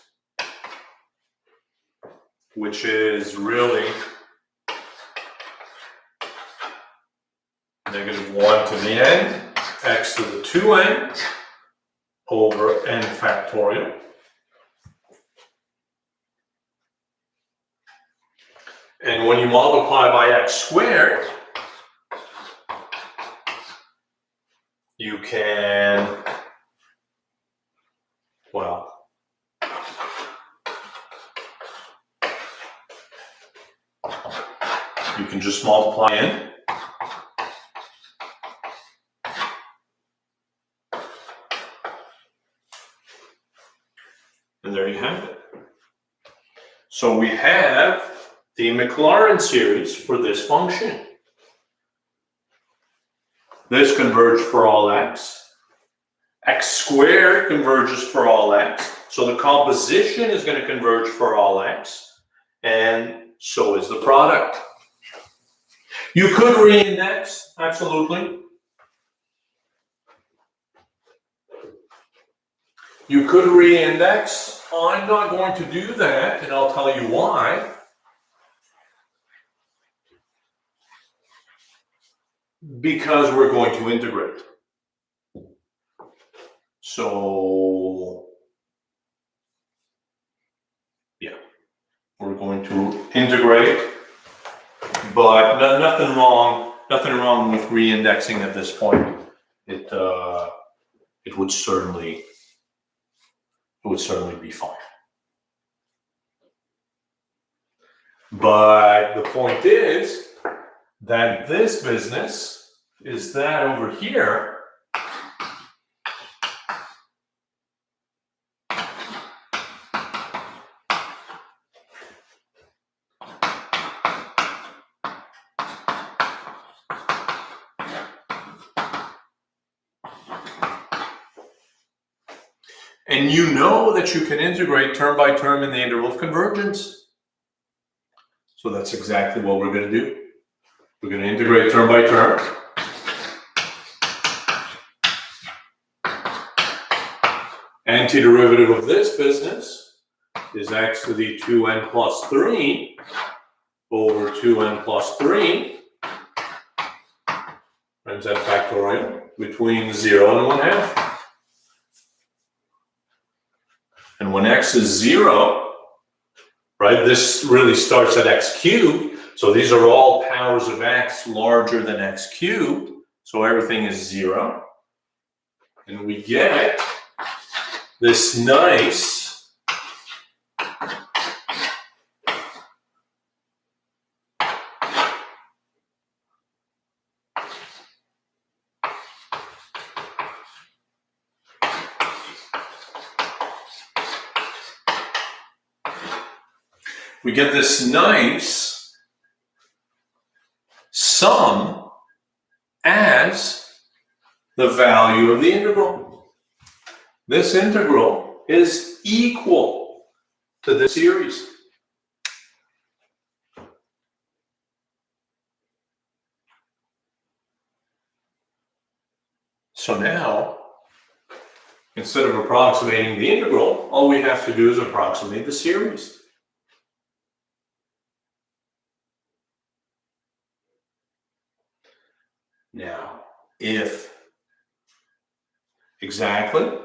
which is really negative 1 to the n, x to the 2n over n factorial. And when you multiply by x squared, you can, well, you can just multiply in. And there you have it. So we have the Maclaurin series for this function. This converges for all x. X squared converges for all x. So the composition is going to converge for all x. And so is the product. You could reindex, absolutely. You could reindex. I'm not going to do that, and I'll tell you why. Because we're going to integrate. So, yeah, we're going to integrate, but nothing wrong with reindexing at this point. It would certainly be fine. But the point is that this business is that over here. And you know that you can integrate term by term in the interval of convergence. So that's exactly what we're going to do. We're going to integrate term by term. Antiderivative of this business is x to the 2n plus 3 over 2n plus 3 times n factorial between 0 and 1/2. And when x is 0, right, this really starts at x cubed. So these are all powers of x larger than x cubed. So everything is 0. And we get this nice sum as the value of the integral. This integral is equal to the series. So now, instead of approximating the integral, all we have to do is approximate the series. Now, if exactly,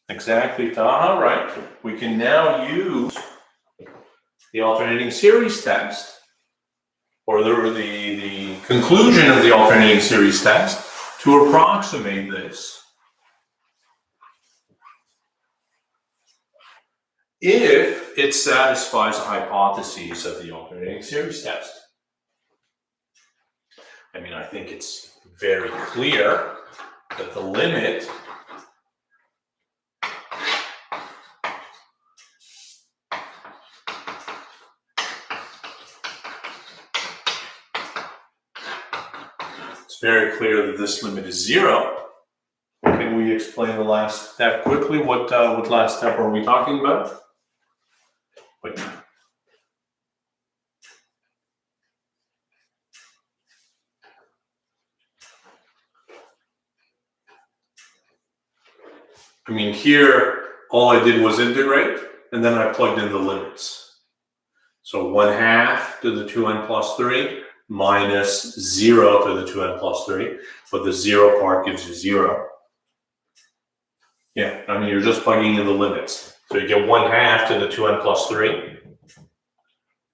Taha, right, we can now use the alternating series test or the conclusion of the alternating series test to approximate this if it satisfies the hypotheses of the alternating series test. I mean, I think it's very clear that the limit very clear that this limit is 0. Can we explain the last step quickly? What last step are we talking about? Wait. I mean, here, all I did was integrate, and then I plugged in the limits. So 1/2 to the 2n plus 3 minus 0 to the 2n plus 3, but the 0 part gives you 0. Yeah, I mean, you're just plugging in the limits. So you get 1/2 to the 2n plus 3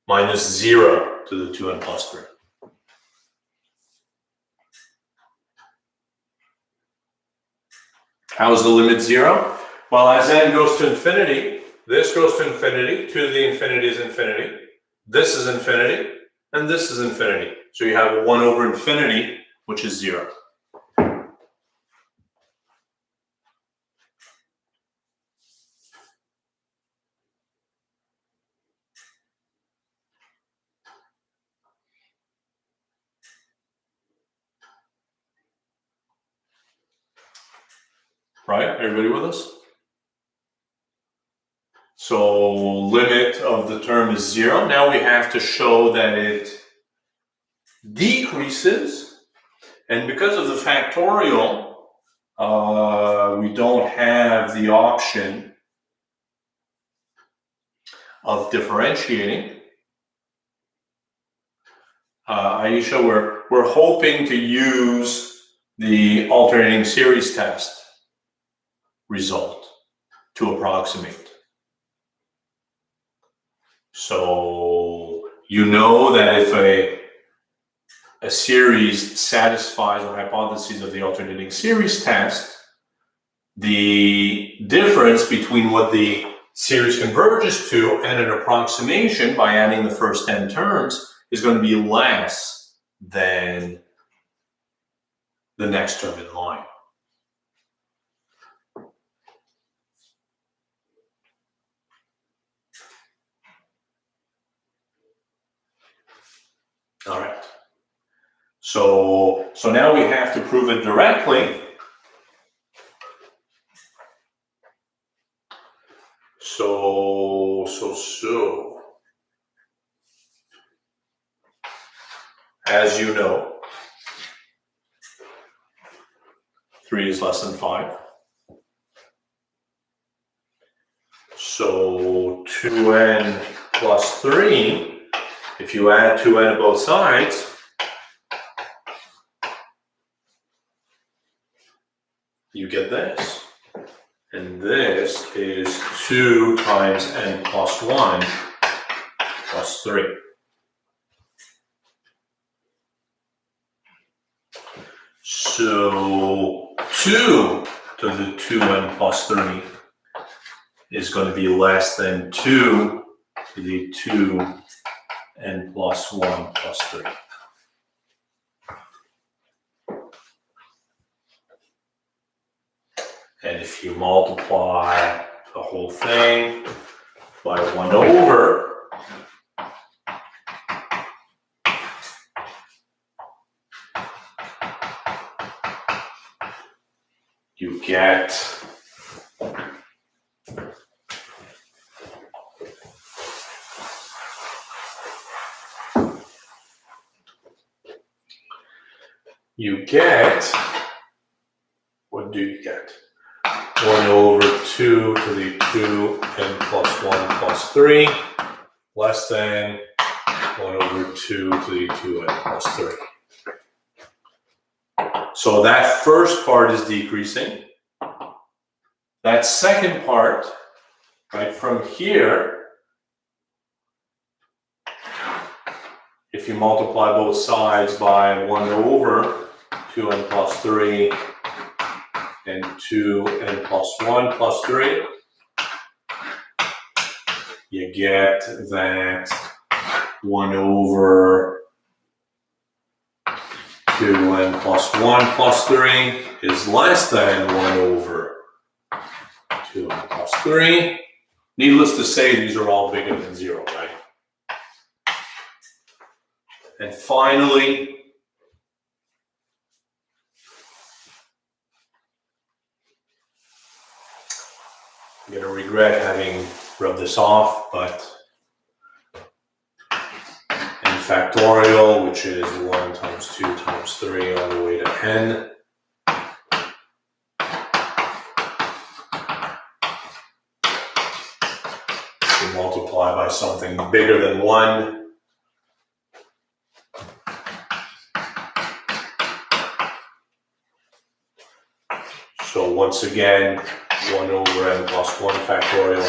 minus 0 to the 2n plus 3. How is the limit 0? Well, as n goes to infinity, this goes to infinity, 2 to the infinity is infinity, this is infinity, and this is infinity. So you have 1 over infinity, which is 0. Right? Everybody with us? So limit of the term is 0. Now we have to show that it decreases. And because of the factorial, we don't have the option of differentiating. Aisha, we're hoping to use the alternating series test result to approximate. So you know that if a series satisfies the hypotheses of the alternating series test, the difference between what the series converges to and an approximation by adding the first 10 terms is going to be less than the next term in line. All right. So now we have to prove it directly. So as you know, 3 is less than 5. So 2n plus 3, if you add 2n to both sides, you get this. And this is 2 times n plus 1 plus 3. So 2 to the 2n plus 3 is going to be less than 2 to the 2n plus 1 plus 3. And if you multiply the whole thing by 1 over, you get what do you get? 1 over 2 to the 2n plus 1 plus 3 less than 1 over 2 to the 2n plus 3. So that first part is decreasing. That second part, right from here, if you multiply both sides by 1 over 2n plus 3 and 2n plus 1 plus 3, you get that 1 over 2n plus 1 plus 3 is less than 1 over 2n plus 3. Needless to say, these are all bigger than 0, right? And finally, I'm going to regret having rubbed this off, but n factorial, which is 1 times 2 times 3 all the way to n, you multiply by something bigger than 1. So once again, 1 over n plus 1 factorial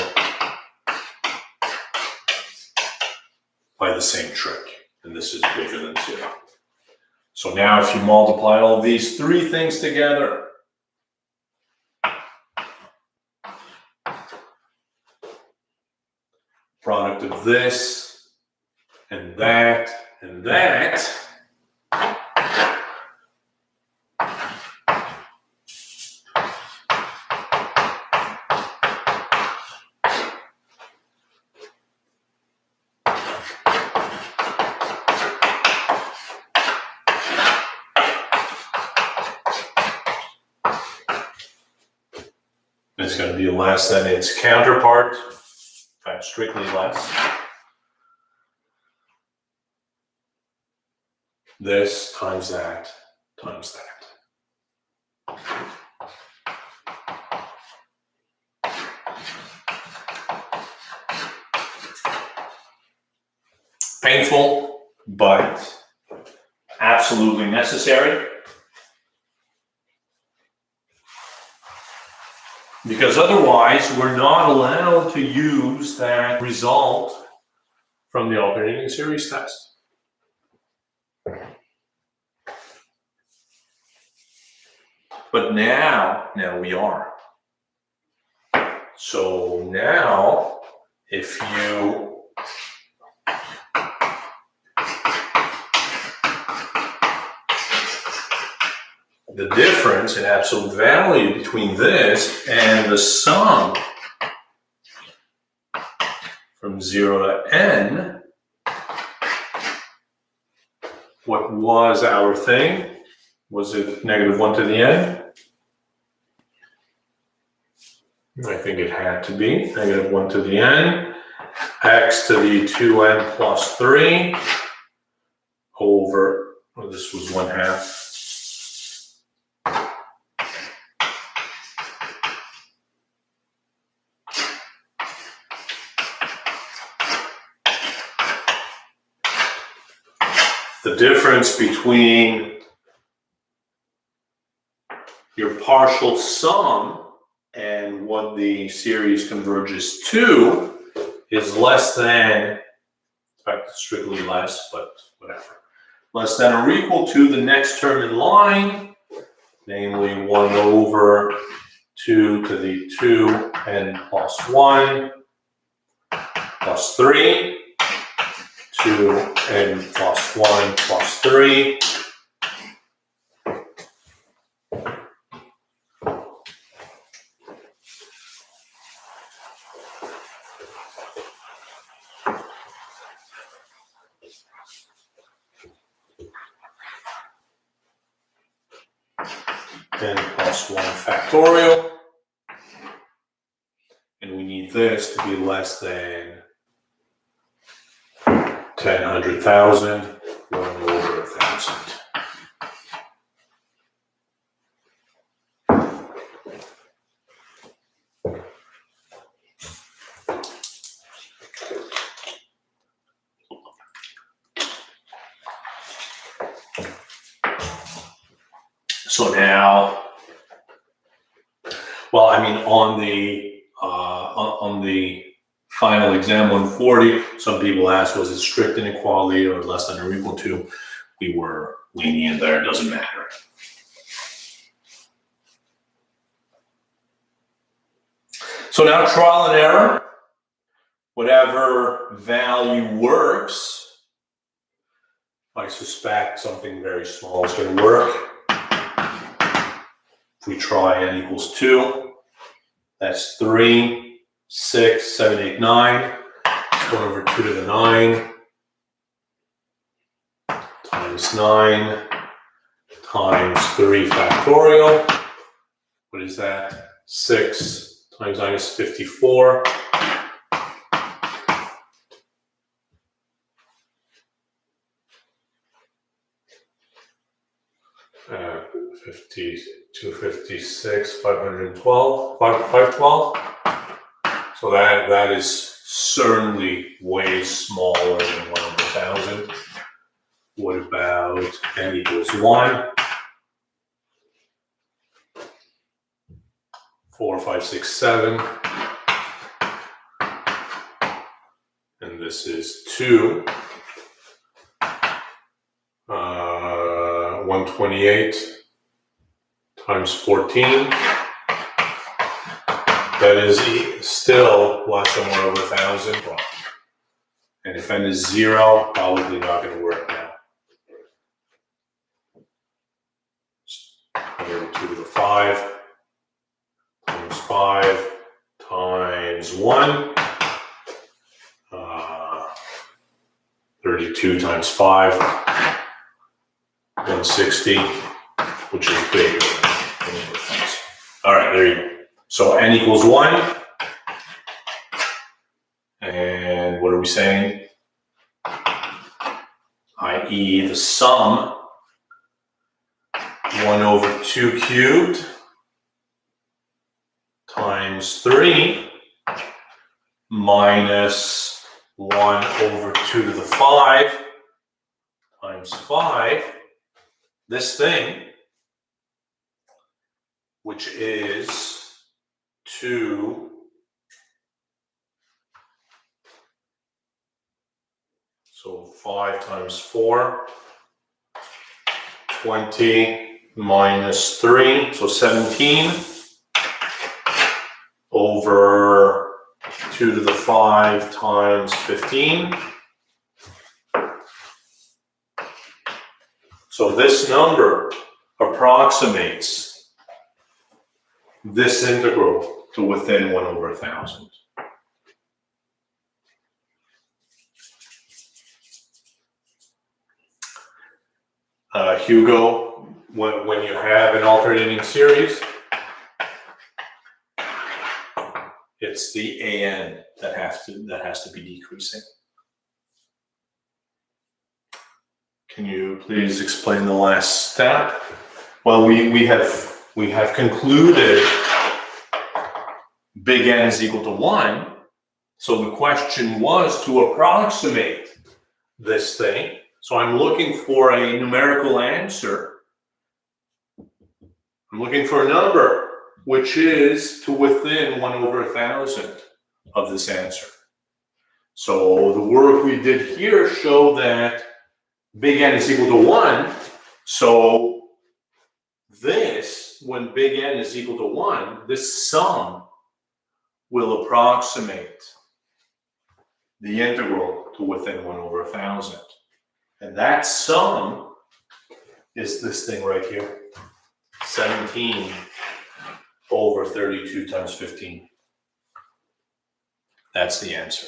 by the same trick, and this is bigger than 0. So now if you multiply all these three things together, product of this and that and that, is going to be less than its counterpart, in fact, strictly less. This times that times that. Painful, but absolutely necessary. Because otherwise, we're not allowed to use that result from the alternating series test. But now we are. So now, if you the difference in absolute value between this and the sum from 0 to n, what was our thing? Was it -1 to the n? I think it had to be -1 to the n, x to the 2n plus 3 over, well, this was 1/2. The difference between your partial sum and what the series converges to is less than, in fact, strictly less, but whatever, less than or equal to the next term in line, namely 1 over 2 to the 2n plus 1 plus 3. 2n plus 1 plus 3. N plus 1 factorial. And we need this to be less than 10, 100,000, 1 over 1,000. So now, well, I mean, on the Final exam 140. Some people asked, was it strict inequality or less than or equal to? We were lenient there, it doesn't matter. So now trial and error. Whatever value works. I suspect something very small is going to work. If we try n equals 2, that's 3, 6, 7, 8, 9. It's 1 over 2 to the 9 times 9 times 3 factorial. What is that? 6 times 9 is 54. 256, 512, 512. So that is certainly way smaller than 1 over 1,000. What about n equals 1? 4, 5, 6, 7. And this is 2. 128 times 14. That is still less than 1 over 1,000. And if n is 0, probably not going to work now. 1 over 2 to the 5 times 5 times 1. 32 times 5. 160, which is bigger than 1 over 1,000. All right, there you go. So n equals 1. And what are we saying? I.e. the sum 1 over 2 cubed times 3 minus 1 over 2 to the 5 times 5. This thing, which is 2, so 5 times 4, 20 minus 3, so 17 over 2 to the 5 times 15. So this number approximates this integral to within 1 over 1,000. Hugo, when you have an alternating series, it's the AN that has to be decreasing. Can you please explain the last step? Well, we have concluded big N is equal to 1. So the question was to approximate this thing. So I'm looking for a numerical answer. I'm looking for a number which is to within 1 over 1,000 of this answer. So the work we did here showed that big N is equal to 1. So this, when big N is equal to 1, this sum will approximate the integral to within 1 over 1,000. And that sum is this thing right here, 17 over 32 times 15. That's the answer.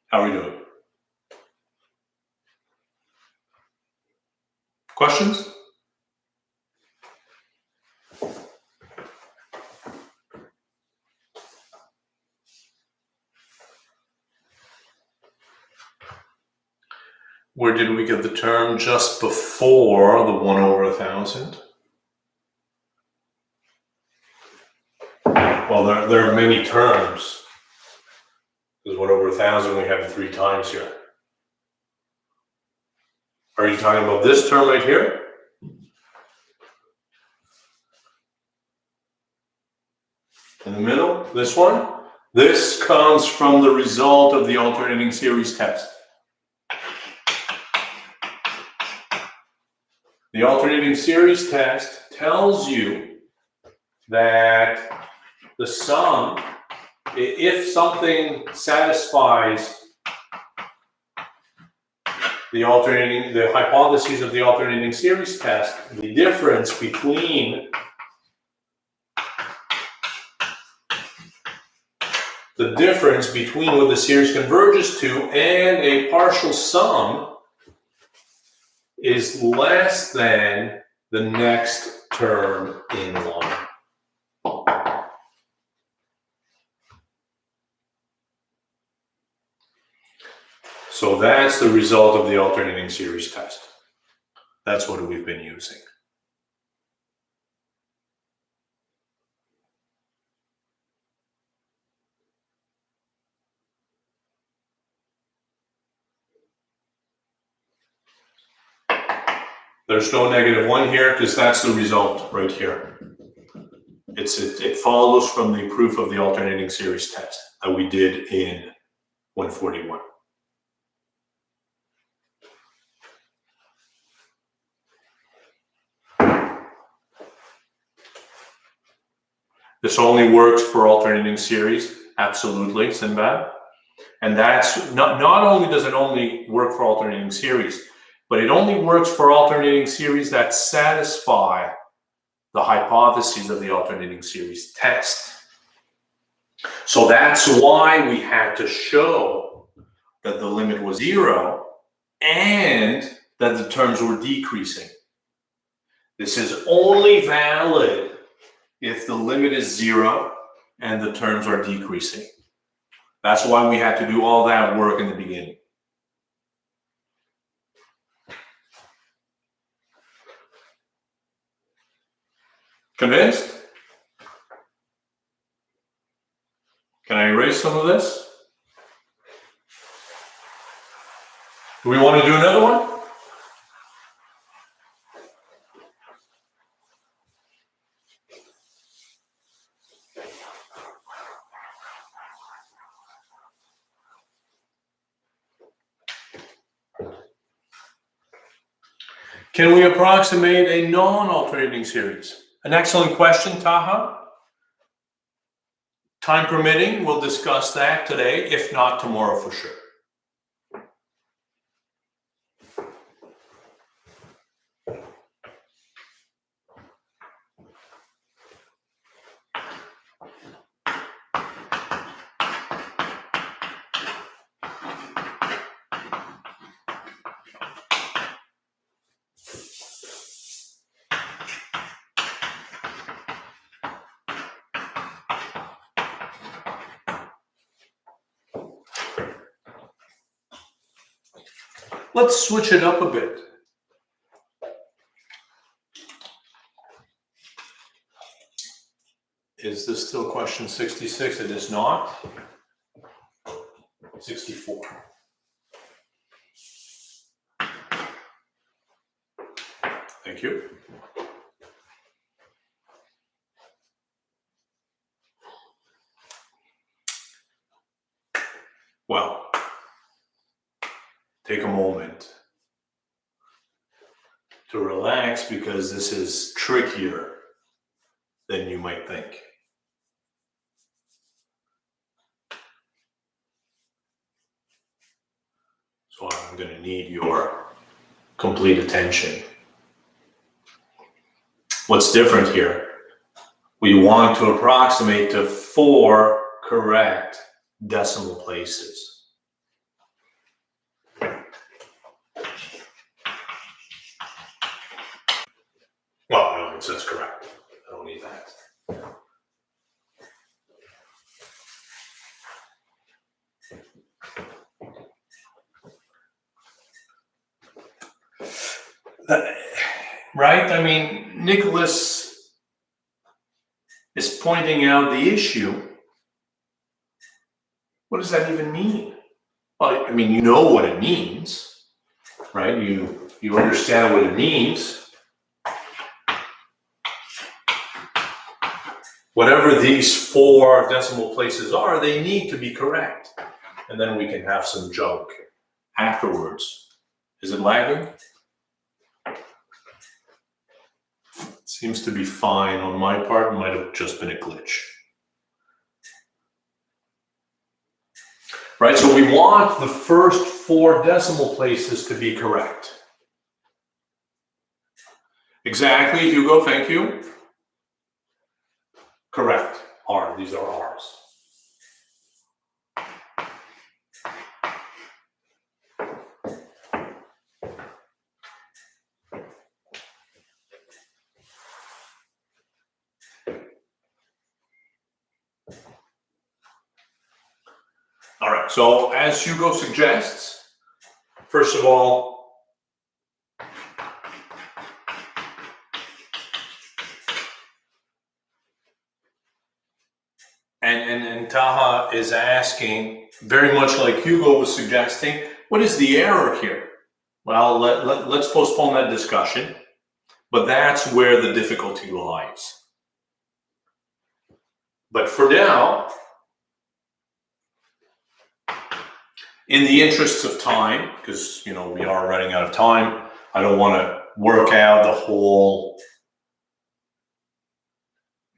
How are we doing? Questions? Where did we get the term just before the 1 over 1,000? Well, there are many terms. Because 1 over 1,000 we have 3 times here. Are you talking about this term right here? In the middle, this one. This comes from the result of the alternating series test. The alternating series test tells you that the sum, if something satisfies the hypotheses of the alternating series test, the difference between what the series converges to and a partial sum is less than the next term in line. So that's the result of the alternating series test. That's what we've been using. There's no -1 here because that's the result right here. It follows from the proof of the alternating series test that we did in 141. This only works for alternating series, absolutely, Sinbad. And that's not only does it only work for alternating series, but it only works for alternating series that satisfy the hypotheses of the alternating series test. So that's why we had to show that the limit was 0 and that the terms were decreasing. This is only valid if the limit is 0 and the terms are decreasing. That's why we had to do all that work in the beginning. Convinced? Can I erase some of this? Do we want to do another one? Can we approximate a non-alternating series? An excellent question, Taha. Time permitting, we'll discuss that today, if not tomorrow for sure. Let's switch it up a bit. Is this still question 66? It is not. 64. Thank you. Well, take a moment to relax because this is trickier than you might think. So I'm going to need your complete attention. What's different here? We want to approximate to 4 correct decimal places. Well, no, it says correct. I don't need that. Right? I mean, Nicholas is pointing out the issue. What does that even mean? Well, I mean, you know what it means, right? You understand what it means. whatever these 4 decimal places are, they need to be correct. And then we can have some joke afterwards. Is it lagging? Seems to be fine on my part. It might have just been a glitch. Right, so we want the first 4 decimal places to be correct. Exactly, Hugo, thank you. Correct, R, these are R's. All right, so as Hugo suggests, first of all, and Taha is asking, very much like Hugo was suggesting, what is the error here? Well, let's postpone that discussion, but that's where the difficulty lies. But for now, in the interests of time, because we are running out of time, I don't want to work out the whole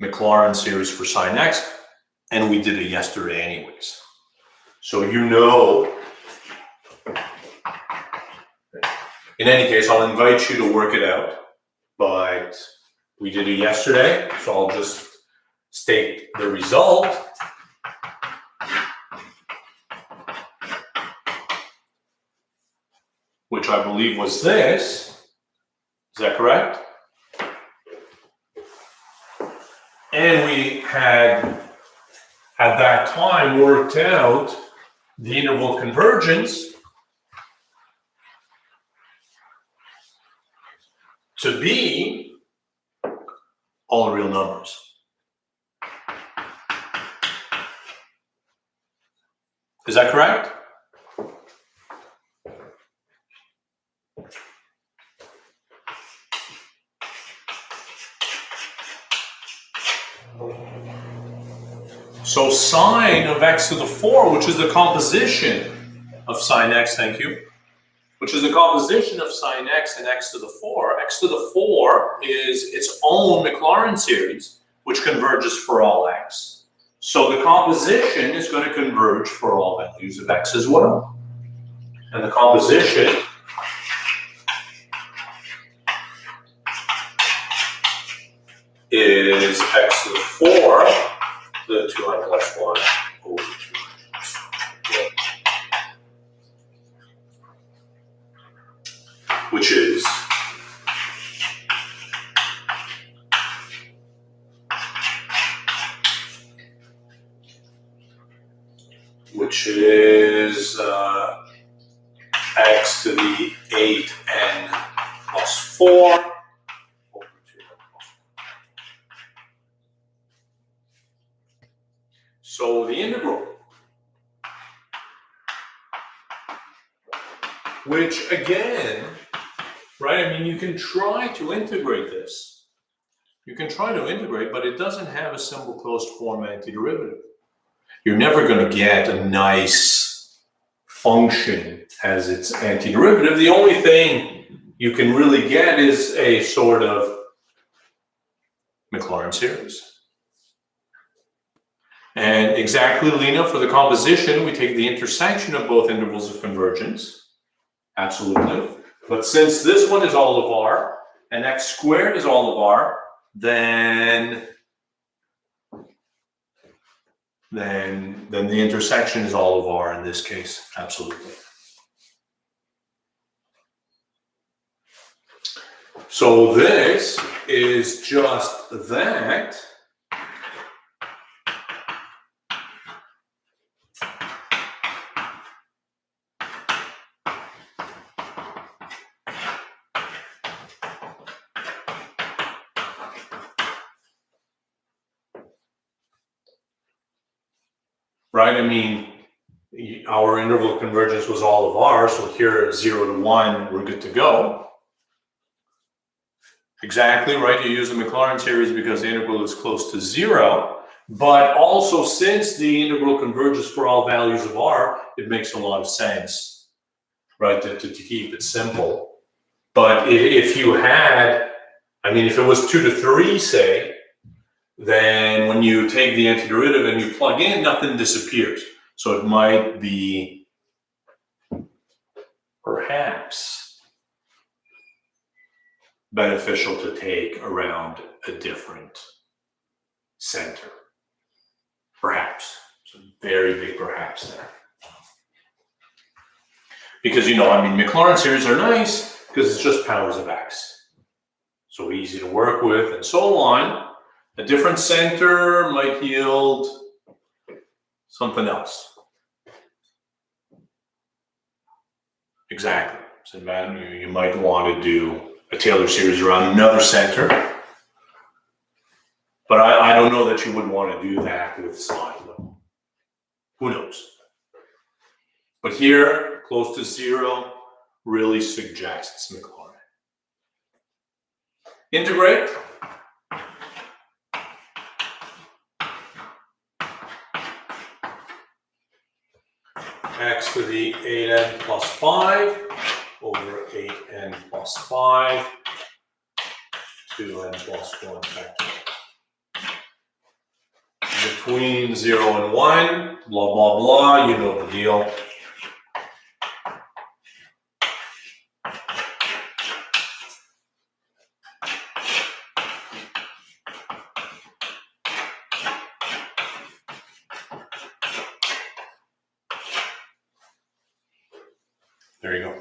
Maclaurin series for sin x, and we did it yesterday anyways. So in any case, I'll invite you to work it out, but we did it yesterday, so I'll just state the result. Which I believe was this. Is that correct? And we had, at that time, worked out the interval convergence to be all real numbers. Is that correct? So sine of x to the 4, which is the composition of sine x, thank you, which is the composition of sine x and x to the 4. X to the 4 is its own Maclaurin series, which converges for all x. So the composition is going to converge for all values of x as well. And the composition is x to the 4, the 2i plus 1 over 2i plus 1. Which is x to the 8n plus 4 over 2n plus 1. So the integral, which again, right, I mean, you can try to integrate this. You can try to integrate, but it doesn't have a simple closed form antiderivative. You're never going to get a nice function as its antiderivative. The only thing you can really get is a sort of Maclaurin series. And exactly, Lena, for the composition, we take the intersection of both intervals of convergence. Absolutely. But since this one is all of R and x squared is all of R, then the intersection is all of R in this case. Absolutely. So this is just that. Right, I mean, our interval convergence was all of R, so here 0 to 1, we're good to go. Exactly right. You use the Maclaurin series because the integral is close to 0. But also, since the integral converges for all values of r, it makes a lot of sense, right, to keep it simple. But if you had, I mean, if it was 2 to 3, say, then when you take the antiderivative and you plug in, nothing disappears. So it might be perhaps beneficial to take around a different center. Perhaps. It's a very big perhaps there. Because, I mean, Maclaurin series are nice because it's just powers of x. So easy to work with and so on. A different center might yield something else. Exactly. So you might want to do a Taylor series around another center. But I don't know that you would want to do that with sine. Who knows? But here, close to 0, really suggests Maclaurin. Integrate. X to the 8n plus 5 over 8n plus 5 2n plus 1 factorial. Between 0 and 1, blah, blah, blah, you know the deal. There you go.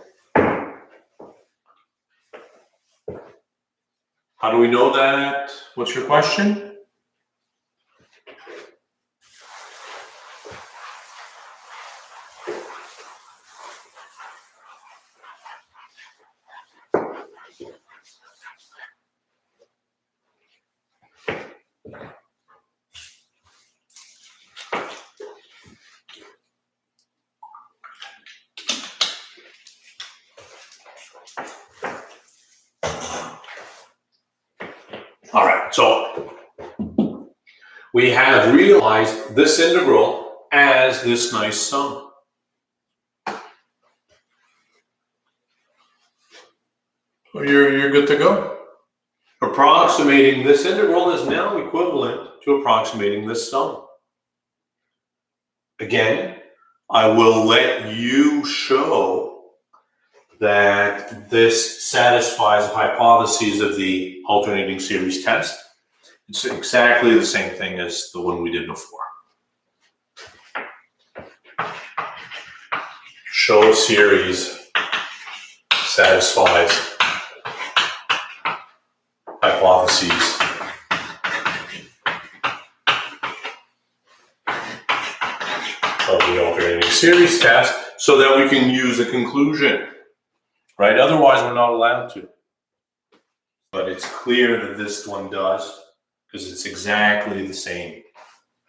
How do we know that? What's your question? All right, so we have realized this integral as this nice sum. So you're good to go. Approximating this integral is now equivalent to approximating this sum. Again, I will let you show that this satisfies the hypotheses of the alternating series test. It's exactly the same thing as the one we did before. Show a series satisfies hypotheses of the alternating series test so that we can use a conclusion, right? Otherwise, we're not allowed to. But it's clear that this one does because it's exactly the same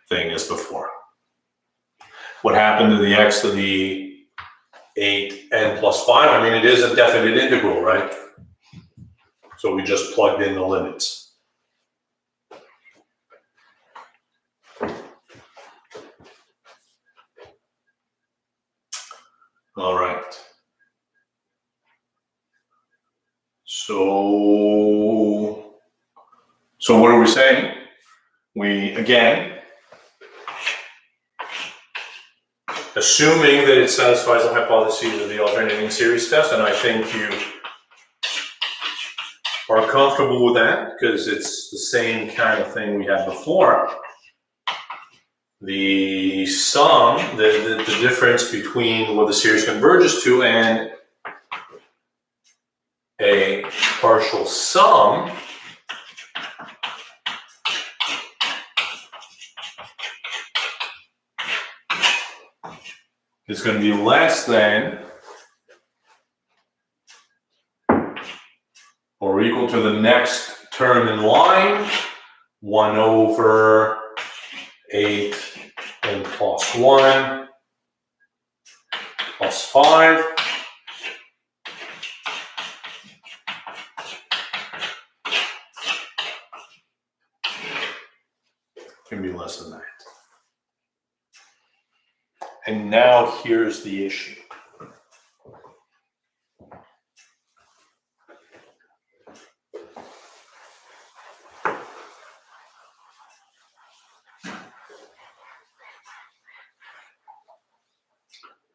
thing as before. What happened to the x to the 8n plus 5? I mean, it is a definite integral, right? So we just plugged in the limits. All right. So what are we saying? We, again, assuming that it satisfies the hypotheses of the alternating series test, and I think you are comfortable with that because it's the same kind of thing we had before. The sum, the difference between what the series converges to and a partial sum is going to be less than or equal to the next term in line, 1 over 8 and plus 1 plus 5 less than that. And now here's the issue.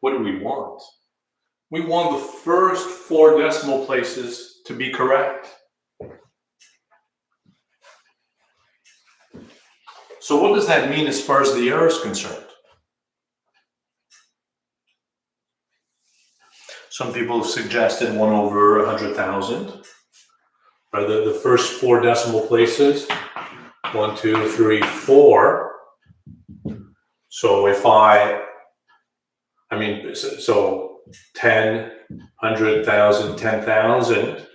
What do we want? We want the first 4 decimal places to be correct. So what does that mean as far as the error is concerned? Some people have suggested 1 over 100,000. Right, the first 4 decimal places, 1, 2, 3, 4. So if so 10, 100,000, 10,000.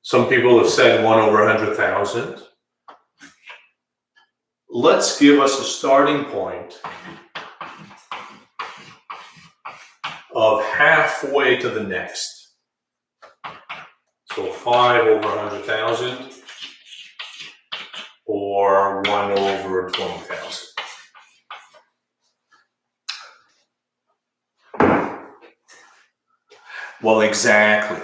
Some people have said 1 over 100,000. Let's give us a starting point of halfway to the next. So 5 over 100,000 or 1 over 20,000. Well, exactly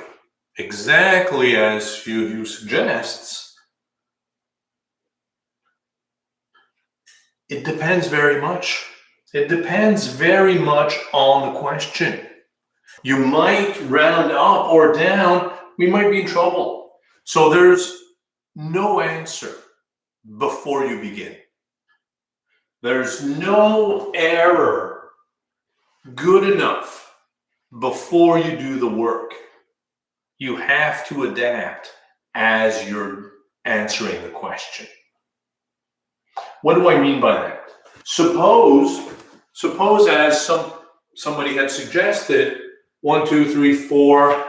as you suggests. It depends very much. It depends very much on the question. You might round up or down, we might be in trouble. So there's no answer before you begin. There's no error good enough before you do the work. You have to adapt as you're answering the question. What do I mean by that? Suppose as somebody had suggested, 1, 2, 3, 4,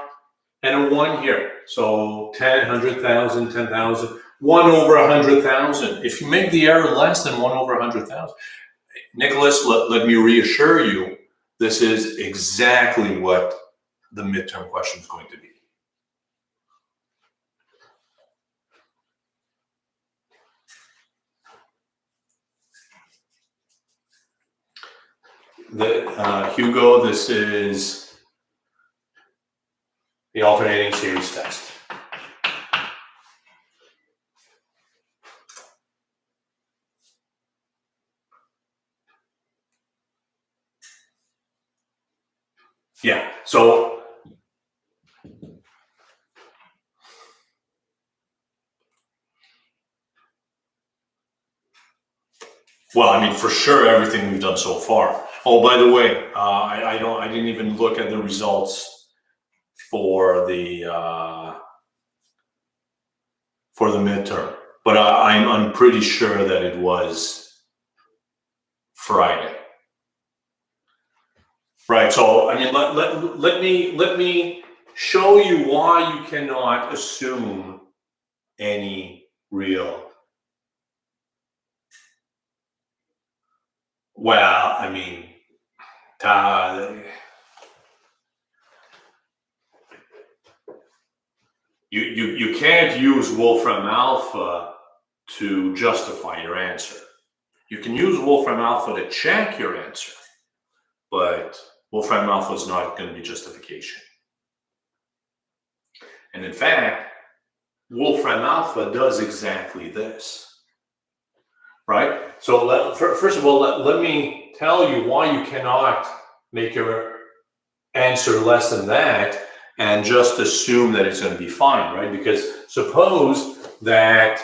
and a 1 here. So 10, 100,000, 10,000, 1 over 100,000. If you make the error less than 1 over 100,000, Nicholas, let me reassure you, this is exactly what the midterm question is going to be. Hugo, this is the alternating series test. Yeah, so well, I mean, for sure, everything we've done so far. Oh, by the way, I didn't even look at the results for the midterm, but I'm pretty sure that it was Friday. Right. So I mean, let me show you why you cannot assume any real. Well, I mean, you can't use Wolfram Alpha to justify your answer. You can use Wolfram Alpha to check your answer, but Wolfram Alpha is not going to be justification. And in fact, Wolfram Alpha does exactly this. Right? So first of all, let me tell you why you cannot make your answer less than that and just assume that it's going to be fine, right? Because suppose that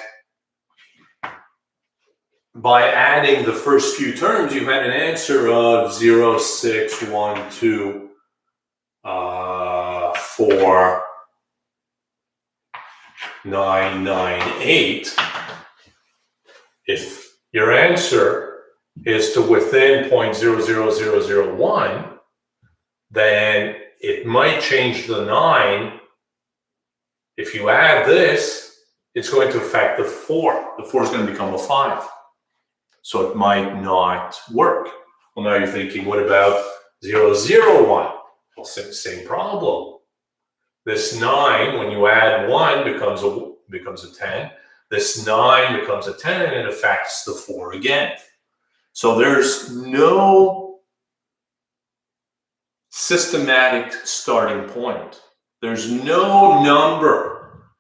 by adding the first few terms, you had an answer of 0, 6, 1, 2, 4, 9, 9, 8. If your answer is to within 0.00001, then it might change the 9. If you add this, it's going to affect the 4. The 4 is going to become a 5. So it might not work. Well, now you're thinking, what about 001? Well, same problem. This 9, when you add 1, becomes a 10. This 9 becomes a 10, and it affects the 4 again. So there's no systematic starting point. There's no number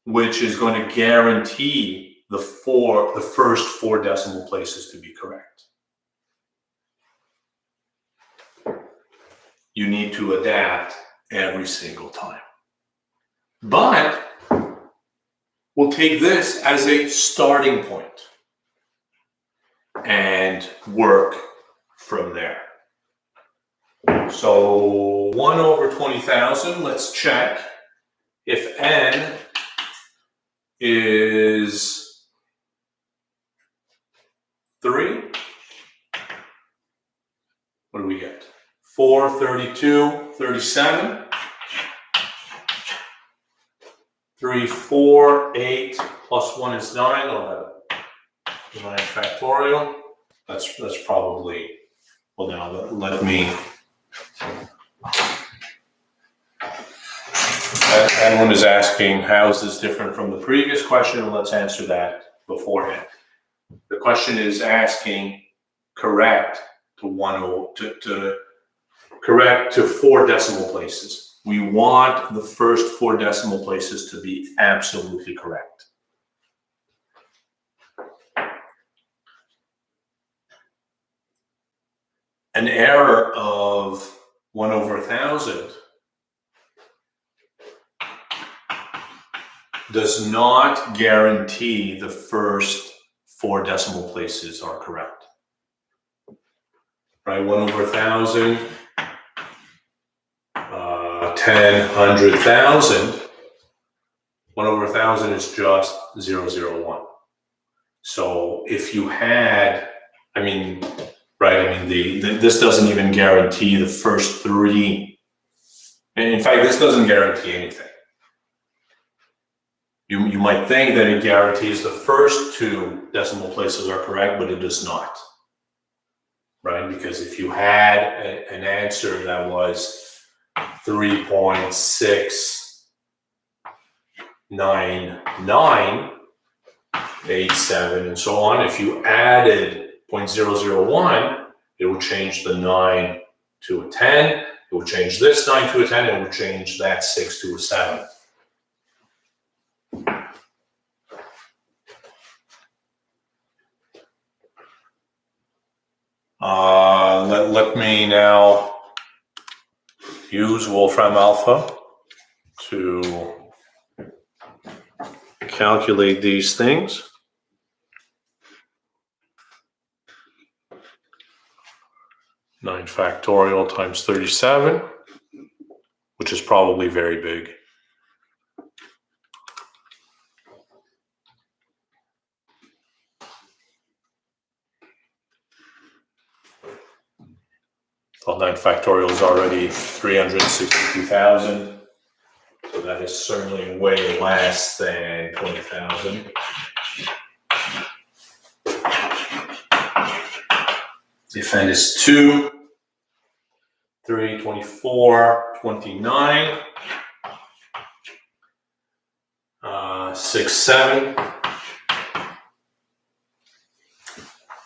which is going to guarantee the first 4 decimal places to be correct. You need to adapt every single time. But we'll take this as a starting point and work from there. So 1 over 20,000, let's check if n is 3. What do we get? 4, 32, 37. 3, 4, 8, plus 1 is 9, 11. 9 factorial. That's probably, well, now let me. Anyone is asking, how is this different from the previous question? Let's answer that beforehand. The question is asking correct to correct to 4 decimal places. We want the first 4 decimal places to be absolutely correct. An error of 1 over 1,000 does not guarantee the first 4 decimal places are correct. Right? 1 over 1,000, 10, 100,000. 1 over 1,000 is just 001. So if you had, this doesn't even guarantee the first 3. And in fact, this doesn't guarantee anything. You might think that it guarantees the first 2 decimal places are correct, but it does not. Right? Because if you had an answer that was 3.69987 and so on, if you added 0.001, it would change the 9 to a 10, it would change this 9 to a 10, and it would change that 6 to a 7. Let me now use Wolfram Alpha to calculate these things. Nine factorial times 37, which is probably very big. Well, 9 factorial is already 362,000. So that is certainly way less than 20,000. If n is 2, 3, 24, 29, 6, 7.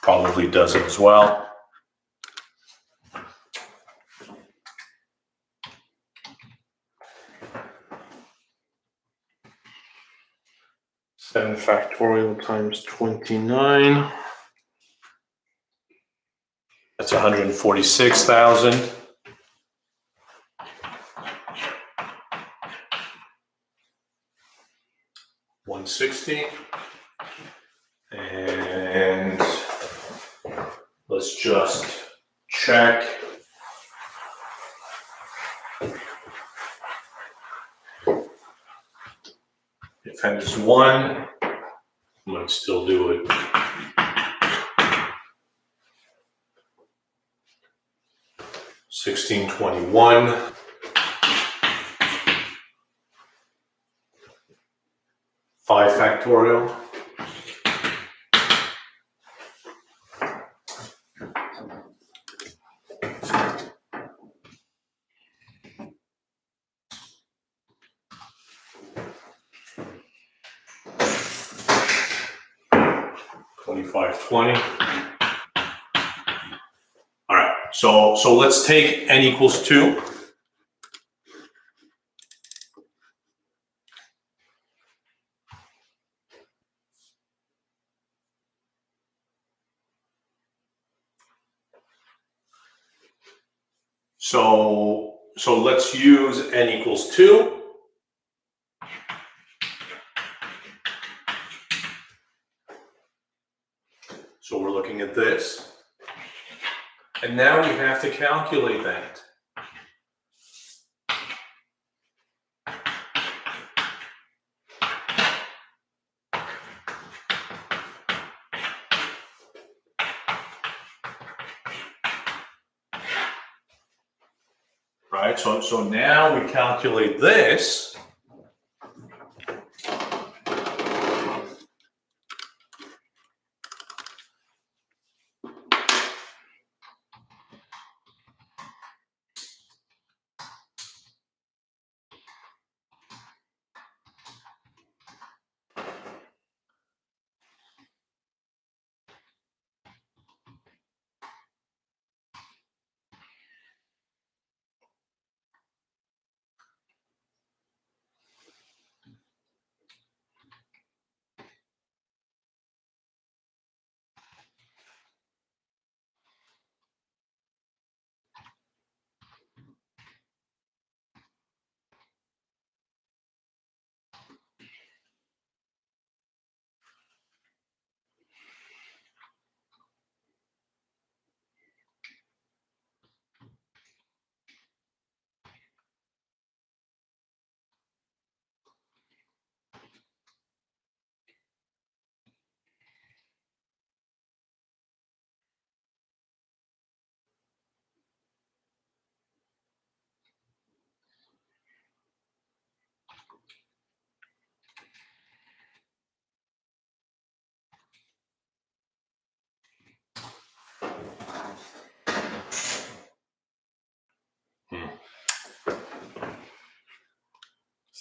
Probably does it as well. Seven factorial times 29. That's 146,000. $160. And let's just check. If n is 1, I might still do it. $16.21. 5 factorial. $25.20. So let's take n equals 2. So let's use n equals 2. So we're looking at this. And now we have to calculate that. Right, so now we calculate this.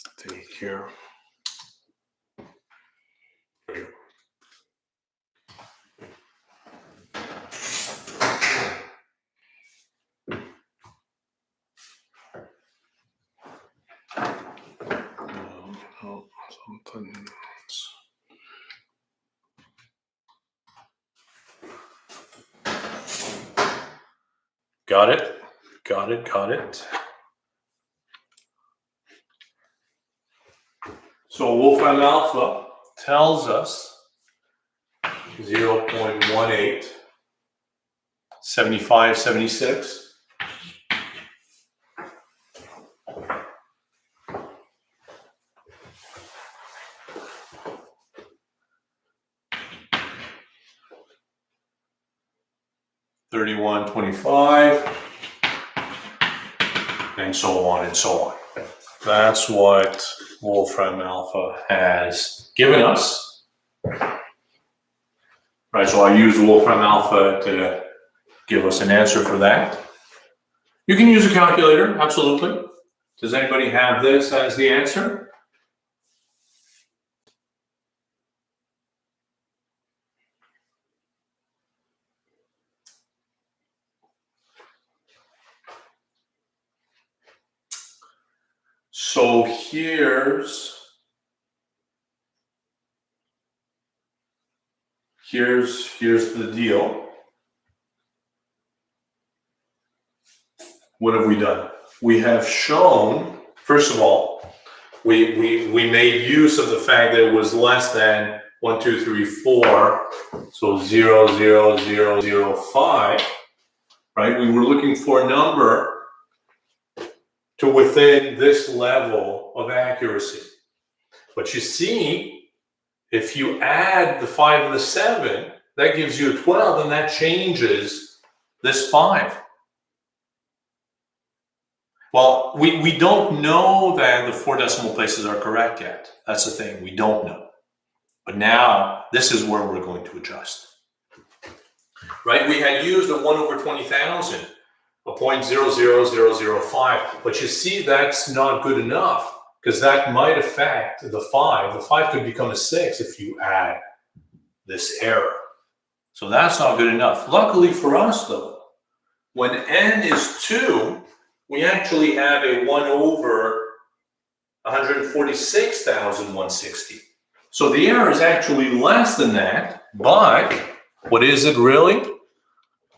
Let's take here. Something. Got it. So Wolfram Alpha tells us 0.18, 75, 76. $31.25, and so on and so on. That's what Wolfram Alpha has given us. Right, so I use Wolfram Alpha to give us an answer for that. You can use a calculator, absolutely. Does anybody have this as the answer? So here's the deal. What have we done? We have shown, first of all, we made use of the fact that it was less than 1, 2, 3, 4, so 0, 0, 0, 0, 5, right? We were looking for a number to within this level of accuracy. But you see, if you add the 5 and the 7, that gives you a 12, and that changes this 5. Well, we don't know that the 4 decimal places are correct yet. That's the thing, we don't know. But now, this is where we're going to adjust. Right, we had used a 1 over 20,000, a 0.00005, but you see that's not good enough, because that might affect the 5. The 5 could become a 6 if you add this error. So that's not good enough. Luckily for us, though, when n is 2, we actually have a 1 over 146,160. So the error is actually less than that, but what is it really?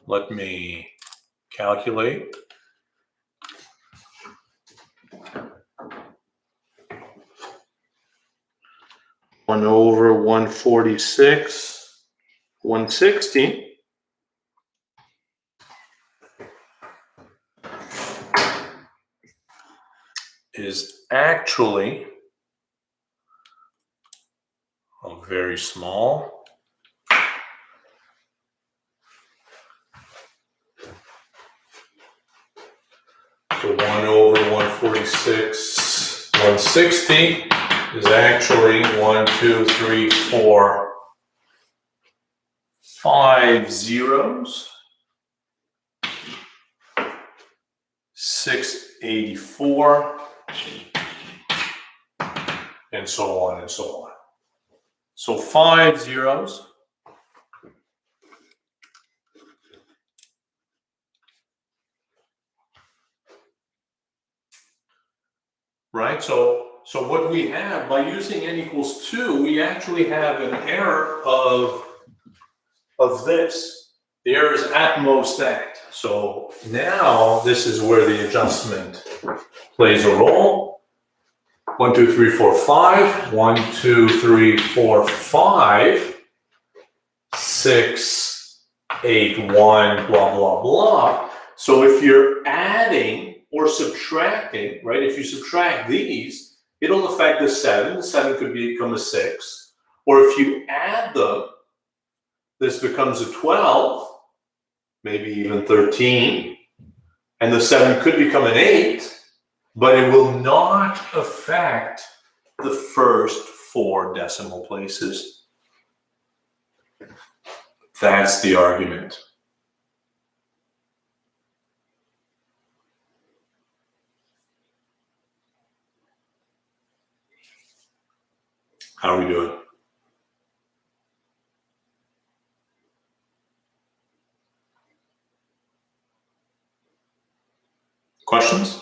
Let me calculate. One over 146, 160 is actually very small. So 1 over 146, 160 is actually 1, 2, 3, 4, 5 zeros. 684, and so on and so on. So 5 zeros. Right, so what we have, by using n equals 2, we actually have an error of this. The error is at most that. So now this is where the adjustment plays a role. 1, 2, 3, 4, 5. 1, 2, 3, 4, 5. 6, 8, 1, blah, blah, blah. So if you're adding or subtracting, right? If you subtract these, it'll affect the 7. The 7 could become a 6. Or if you add them, this becomes a 12, maybe even 13. And the 7 could become an 8, but it will not affect the first 4 decimal places. That's the argument. How are we doing? Questions?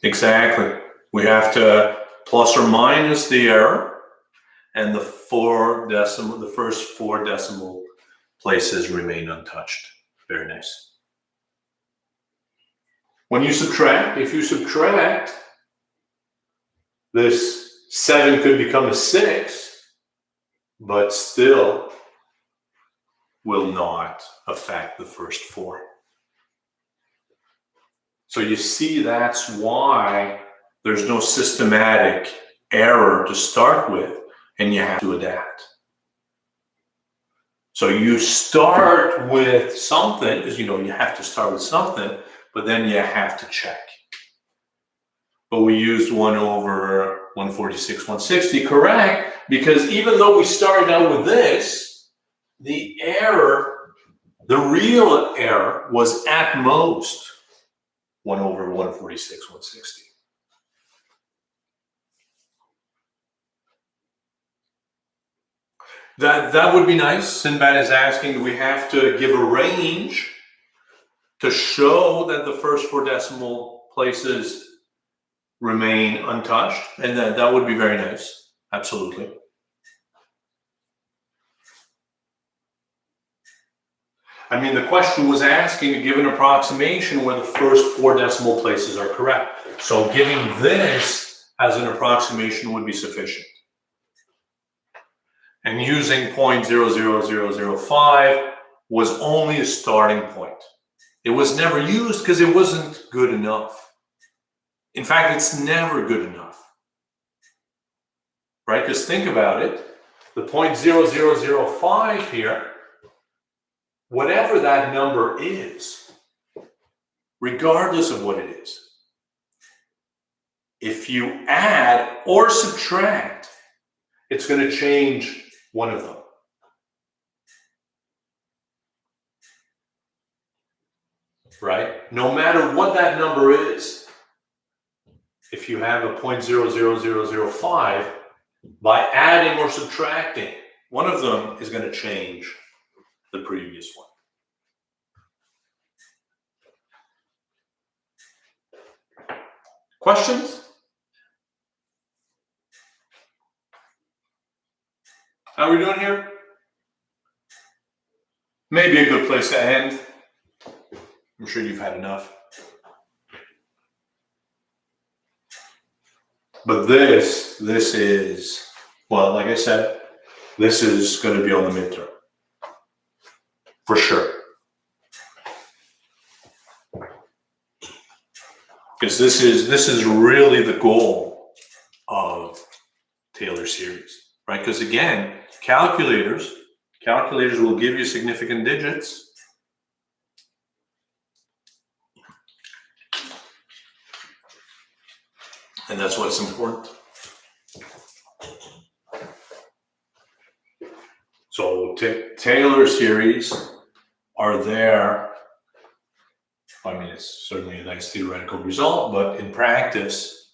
Exactly. We have to plus or minus the error, and the first 4 decimal places remain untouched. Very nice. When you subtract, if you subtract, this 7 could become a 6, but still will not affect the first 4. So you see, that's why there's no systematic error to start with, and you have to adapt. So you start with something, because you have to start with something, but then you have to check. But we used 1 over 146, 160, correct, because even though we started out with this, the error, the real error, was at most 1 over 146, 160. That would be nice. Sinbad is asking, do we have to give a range to show that the first 4 decimal places remain untouched? And that would be very nice. Absolutely. I mean, the question was asking to give an approximation where the first 4 decimal places are correct. So giving this as an approximation would be sufficient. And using 0.00005 was only a starting point. It was never used because it wasn't good enough. In fact, it's never good enough. Right? Because think about it. The 0.0005 here, whatever that number is, regardless of what it is, if you add or subtract, it's going to change one of them. Right? No matter what that number is. if you have a 0.00005, by adding or subtracting, one of them is going to change the previous one. Questions? How are we doing here? Maybe a good place to end. I'm sure you've had enough. But this is, well, like I said, this is going to be on the midterm. For sure. Because this is really the goal of Taylor series, right? Because again, calculators will give you significant digits. And that's what's important. So Taylor series are there. I mean, it's certainly a nice theoretical result, but in practice,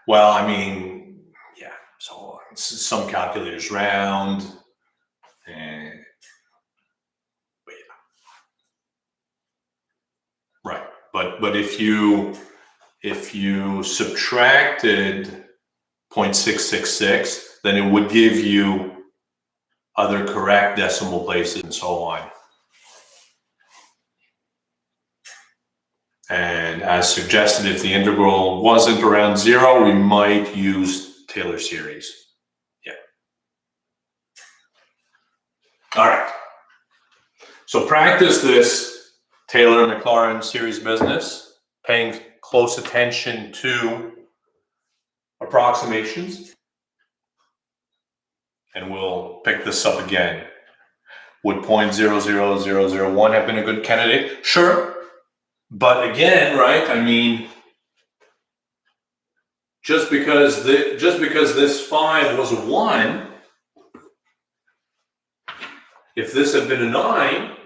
well, I mean, yeah, so some calculators round, and yeah. Right. But if you subtracted 0.666, then it would give you other correct decimal places and so on. And as suggested, if the integral wasn't around 0, we might use Taylor series. Yeah. All right. So practice this Taylor and Maclaurin series business, paying close attention to approximations. And we'll pick this up again. Would 0.00001 have been a good candidate? Sure. But again, right, I mean, just because this 5 was a 1, if this had been a 9,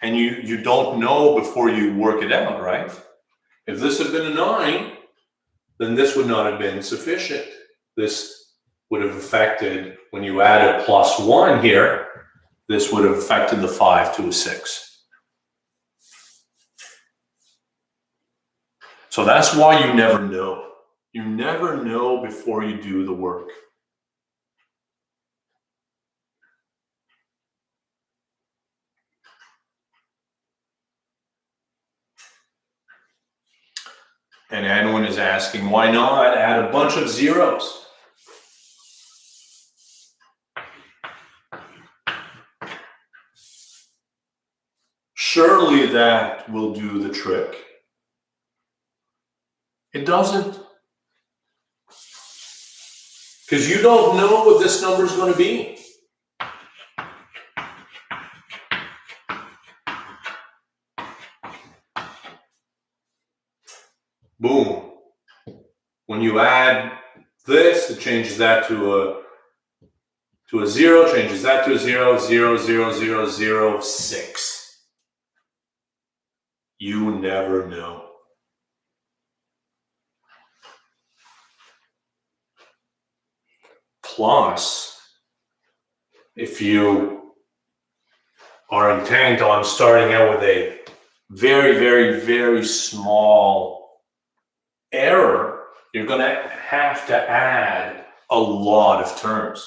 and you don't know before you work it out, right? If this had been a 9, then this would not have been sufficient. This would have affected, when you add a +1 here, this would have affected the 5 to a 6. So that's why you never know. You never know before you do the work. And anyone is asking, why not add a bunch of zeros? Surely that will do the trick. It doesn't. Because you don't know what this number is going to be. Boom. When you add this, it changes that to a 0, changes that to a 0, 0, 0, 0, 0, 6. You never know. Plus, if you are intent on starting out with a very, very, very small error, you're going to have to add a lot of terms.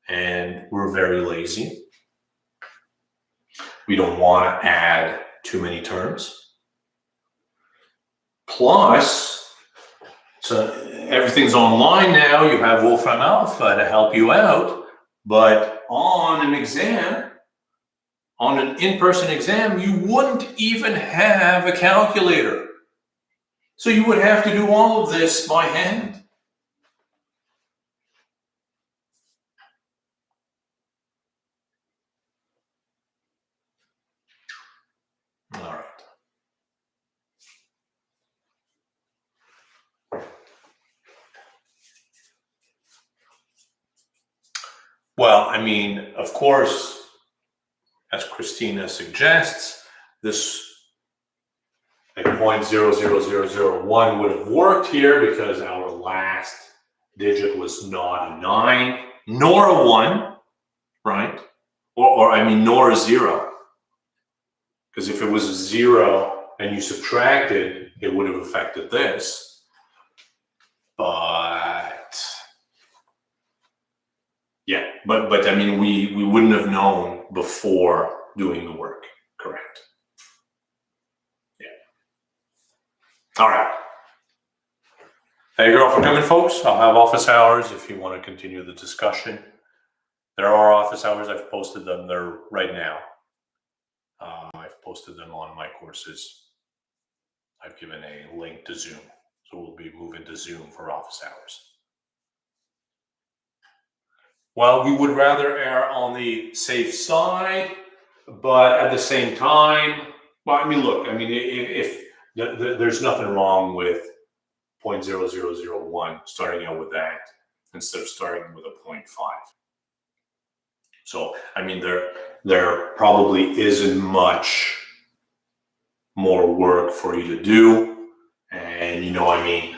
And we're very lazy. We don't want to add too many terms. Plus, so everything's online now. You have Wolfram Alpha to help you out. But on an exam, on an in-person exam, you wouldn't even have a calculator. So you would have to do all of this by hand. All right. Well, I mean, of course, as Christina suggests, this like 0.00001 would have worked here because our last digit was not a 9 nor a 1, right? Or I mean, nor a 0. Because if it was a 0 and you subtracted, it would have affected this. But yeah, but I mean, we wouldn't have known before doing the work, correct? Yeah. All right. Thank you all for coming, folks. I'll have office hours if you want to continue the discussion. There are office hours. I've posted them there right now. I've posted them on my courses. I've given a link to Zoom. So we'll be moving to Zoom for office hours. Well, we would rather err on the safe side, but at the same time, well, I mean, look, I mean, if there's nothing wrong with 0.0001 starting out with that instead of starting with a 0.5. So, I mean, there probably isn't much more work for you to do. And, you know, I mean,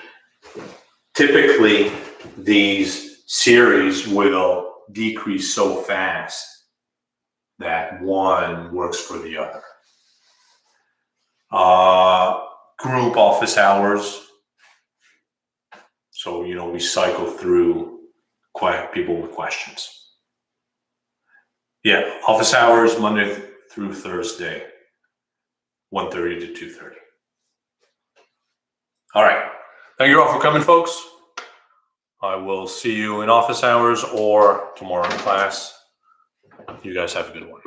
typically these series will decrease so fast that one works for the other. Group office hours. So, you know, we cycle through people with questions. Yeah, office hours, Monday through Thursday, 1:30 to 2:30. All right. Thank you all for coming, folks. I will see you in office hours or tomorrow in class. You guys have a good one.